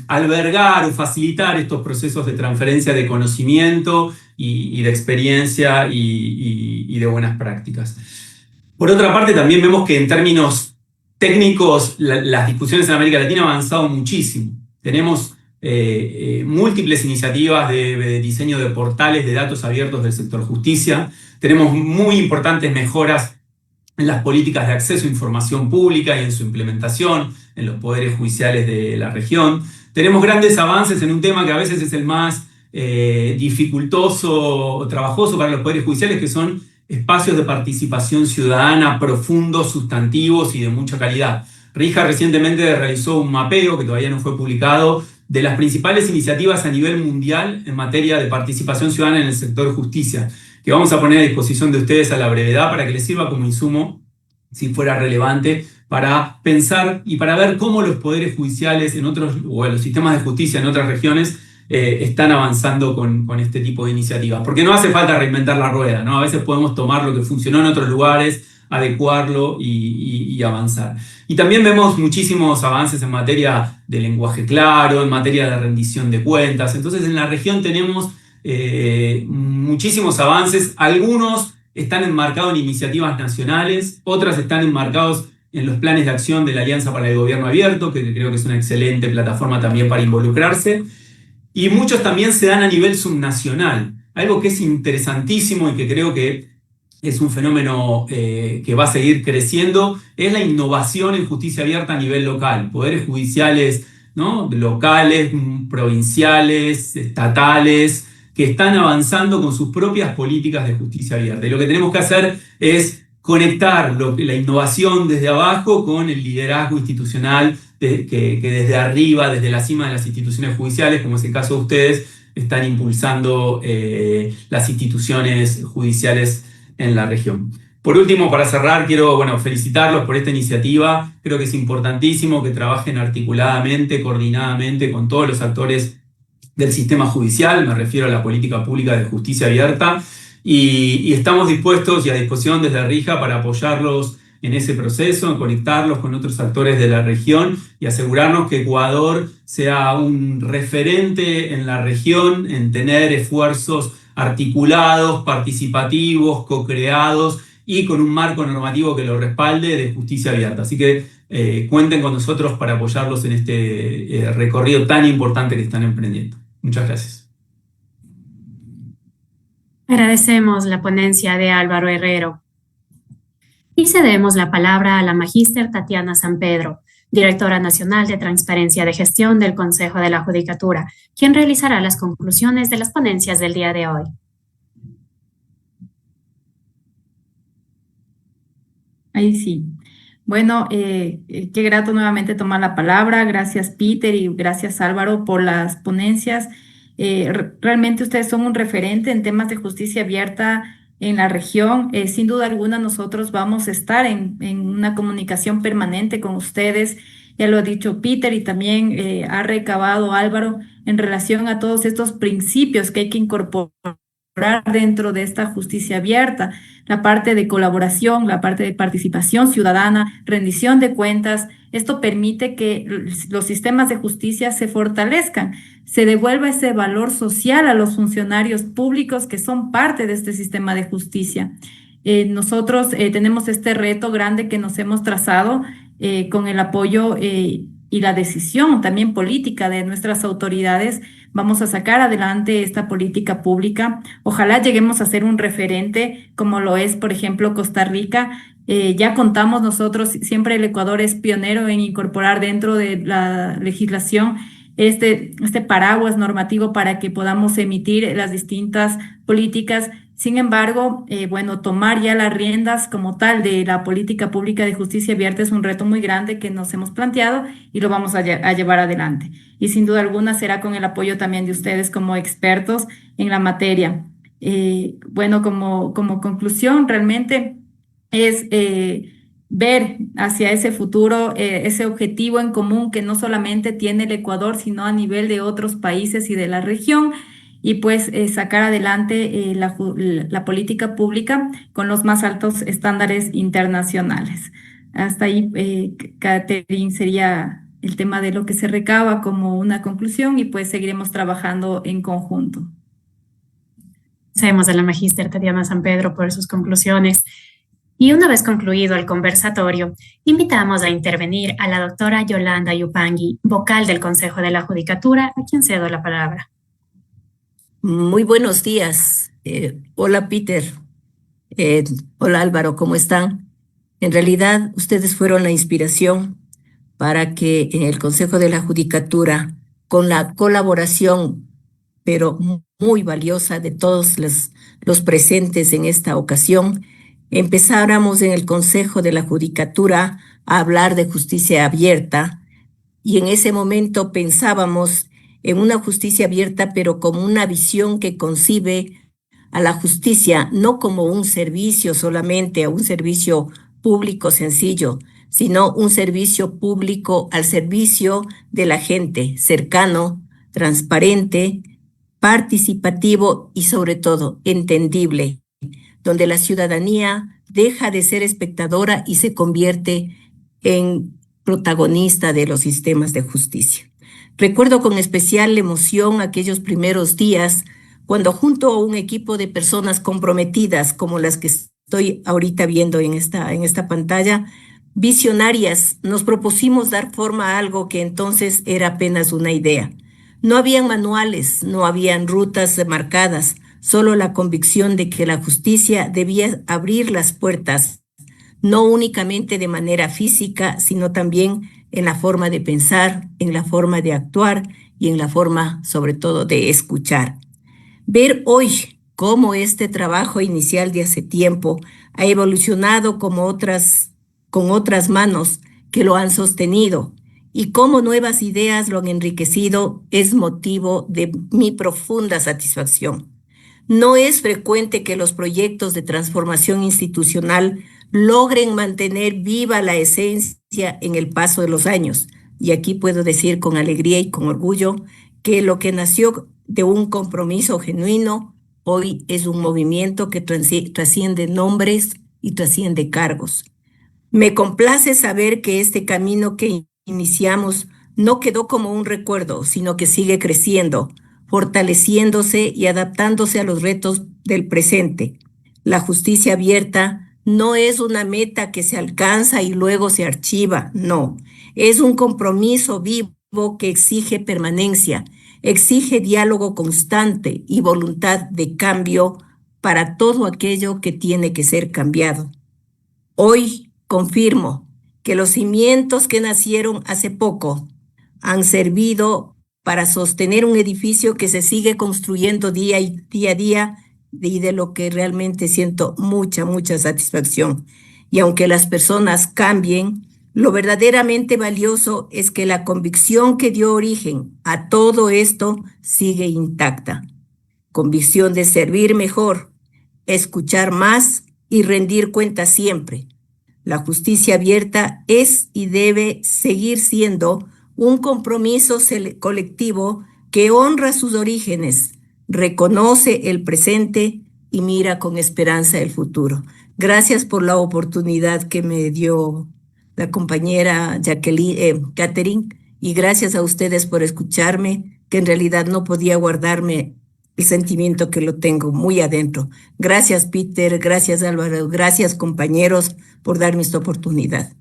albergar o facilitar estos procesos de transferencia de conocimiento y de experiencia y de buenas prácticas. Por otra parte, también vemos que en términos técnicos las discusiones en América Latina han avanzado muchísimo. Tenemos múltiples iniciativas de diseño de portales de datos abiertos del sector justicia. Tenemos muy importantes mejoras en las políticas de acceso a información pública y en su implementación en los poderes judiciales de la región. Tenemos grandes avances en un tema que a veces es el más dificultoso o trabajoso para los poderes judiciales, que son espacios de participación ciudadana profundos, sustantivos y de mucha calidad. RIJA recientemente realizó un mapeo, que todavía no fue publicado, de las principales iniciativas a nivel mundial en materia de participación ciudadana en el sector justicia, que vamos a poner a disposición de ustedes a la brevedad para que les sirva como insumo, si fuera relevante, para pensar y para ver cómo los poderes judiciales en otros, o los sistemas de justicia en otras regiones están avanzando con este tipo de iniciativas. Porque no hace falta reinventar la rueda, ¿no? A veces podemos tomar lo que funcionó en otros lugares, adecuarlo y avanzar. Y también vemos muchísimos avances en materia de lenguaje claro, en materia de rendición de cuentas. Entonces en la región tenemos muchísimos avances. Algunos están enmarcados en iniciativas nacionales, otras están enmarcados en los planes de acción de la Alianza para el Gobierno Abierto, que creo que es una excelente plataforma también para involucrarse. Y muchos también se dan a nivel subnacional. Algo que es interesantísimo y que creo que es un fenómeno que va a seguir creciendo, es la innovación en justicia abierta a nivel local. Poderes judiciales, ¿no?, locales, provinciales, estatales, que están avanzando con sus propias políticas de justicia abierta. Y lo que tenemos que hacer es conectar la innovación desde abajo con el liderazgo institucional que desde arriba, desde la cima de las instituciones judiciales, como es el caso de ustedes, están impulsando las instituciones judiciales en la región. Por último, para cerrar, quiero felicitarlos por esta iniciativa. Creo que es importantísimo que trabajen articuladamente, coordinadamente con todos los actores del sistema judicial, me refiero a la política pública de justicia abierta, y estamos dispuestos y a disposición desde RIJA para apoyarlos en ese proceso, en conectarlos con otros actores de la región y asegurarnos que Ecuador sea un referente en la región, en tener esfuerzos articulados, participativos, co-creados y con un marco normativo que lo respalde de justicia abierta. Así que cuenten con nosotros para apoyarlos en este recorrido tan importante que están emprendiendo. Muchas gracias. Agradecemos la ponencia de Álvaro Herrero. Y cedemos la palabra a la magíster Tatiana San Pedro, directora nacional de Transparencia de Gestión del Consejo de la Judicatura, quien realizará las conclusiones de las ponencias del día de hoy. Ahí sí. Bueno, qué grato nuevamente tomar la palabra. Gracias, Peter, y gracias, Álvaro, por las ponencias. Realmente ustedes son un referente en temas de justicia abierta en la región. Sin duda alguna nosotros vamos a estar en una comunicación permanente con ustedes. Ya lo ha dicho Peter y también ha recabado Álvaro en relación a todos estos principios que hay que incorporar dentro de esta justicia abierta, la parte de colaboración, la parte de participación ciudadana, rendición de cuentas. Esto permite que los sistemas de justicia se fortalezcan, se devuelva ese valor social a los funcionarios públicos que son parte de este sistema de justicia. Nosotros tenemos este reto grande que nos hemos trazado con el apoyo y la decisión también política de nuestras autoridades. Vamos a sacar adelante esta política pública. Ojalá lleguemos a ser un referente como lo es, por ejemplo, Costa Rica. Ya contamos nosotros, siempre el Ecuador es pionero en incorporar dentro de la legislación este paraguas normativo para que podamos emitir las distintas políticas. Sin embargo, tomar ya las riendas como tal de la política pública de justicia abierta es un reto muy grande que nos hemos planteado y lo vamos a llevar adelante. Y sin duda alguna será con el apoyo también de ustedes como expertos en la materia. Como conclusión, realmente es ver hacia ese futuro, ese objetivo en común que no solamente tiene el Ecuador, sino a nivel de otros países y de la región, y pues sacar adelante la política pública con los más altos estándares internacionales. Hasta ahí, Catherine, sería el tema de lo que se recaba como una conclusión y pues seguiremos trabajando en conjunto. Agradecemos a la magíster Tatiana San Pedro por sus conclusiones. Y una vez concluido el conversatorio, invitamos a intervenir a la doctora Yolanda Yupanqui, vocal del Consejo de la Judicatura, a quien cedo la palabra. Muy buenos días. Hola, Peter. Hola, Álvaro, ¿cómo están? En realidad, ustedes fueron la inspiración para que en el Consejo de la Judicatura, con la colaboración, pero muy valiosa de todos los presentes en esta ocasión, empezáramos en el Consejo de la Judicatura a hablar de justicia abierta, y en ese momento pensábamos en una justicia abierta, pero como una visión que concibe a la justicia no como un servicio solamente, un servicio público sencillo, sino un servicio público al servicio de la gente, cercano, transparente, participativo y sobre todo entendible, donde la ciudadanía deja de ser espectadora y se convierte en protagonista de los sistemas de justicia. Recuerdo con especial emoción aquellos primeros días cuando junto a un equipo de personas comprometidas como las que estoy ahorita viendo en esta pantalla, visionarias, nos propusimos dar forma a algo que entonces era apenas una idea. No habían manuales, no habían rutas marcadas, solo la convicción de que la justicia debía abrir las puertas, no únicamente de manera física, sino también en la forma de pensar, en la forma de actuar y en la forma, sobre todo, de escuchar. Ver hoy cómo este trabajo inicial de hace tiempo ha evolucionado con otras manos que lo han sostenido y cómo nuevas ideas lo han enriquecido es motivo de mi profunda satisfacción. No es frecuente que los proyectos de transformación institucional logren mantener viva la esencia en el paso de los años. Y aquí puedo decir con alegría y con orgullo que lo que nació de un compromiso genuino hoy es un movimiento que trasciende nombres y trasciende cargos. Me complace saber que este camino que iniciamos no quedó como un recuerdo, sino que sigue creciendo, fortaleciéndose y adaptándose a los retos del presente. La justicia abierta no es una meta que se alcanza y luego se archiva, no. Es un compromiso vivo que exige permanencia, exige diálogo constante y voluntad de cambio para todo aquello que tiene que ser cambiado. Hoy confirmo que los cimientos que nacieron hace poco han servido para sostener un edificio que se sigue construyendo día a día y de lo que realmente siento mucha satisfacción. Y aunque las personas cambien, lo verdaderamente valioso es que la convicción que dio origen a todo esto sigue intacta. Convicción de servir mejor, escuchar más y rendir cuentas siempre. La justicia abierta es y debe seguir siendo un compromiso colectivo que honra sus orígenes, reconoce el presente y mira con esperanza el futuro. Gracias por la oportunidad que me dio la compañera Catherine, y gracias a ustedes por escucharme, que en realidad no podía guardarme el sentimiento que lo tengo muy adentro. Gracias, Peter, gracias, Álvaro, gracias, compañeros, por darme esta oportunidad.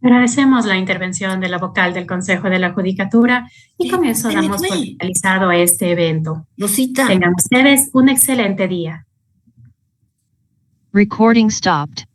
Agradecemos la intervención de la vocal del Consejo de la Judicatura y con eso damos por finalizado este evento. Rosita. Tengan ustedes un excelente día. Recording stopped.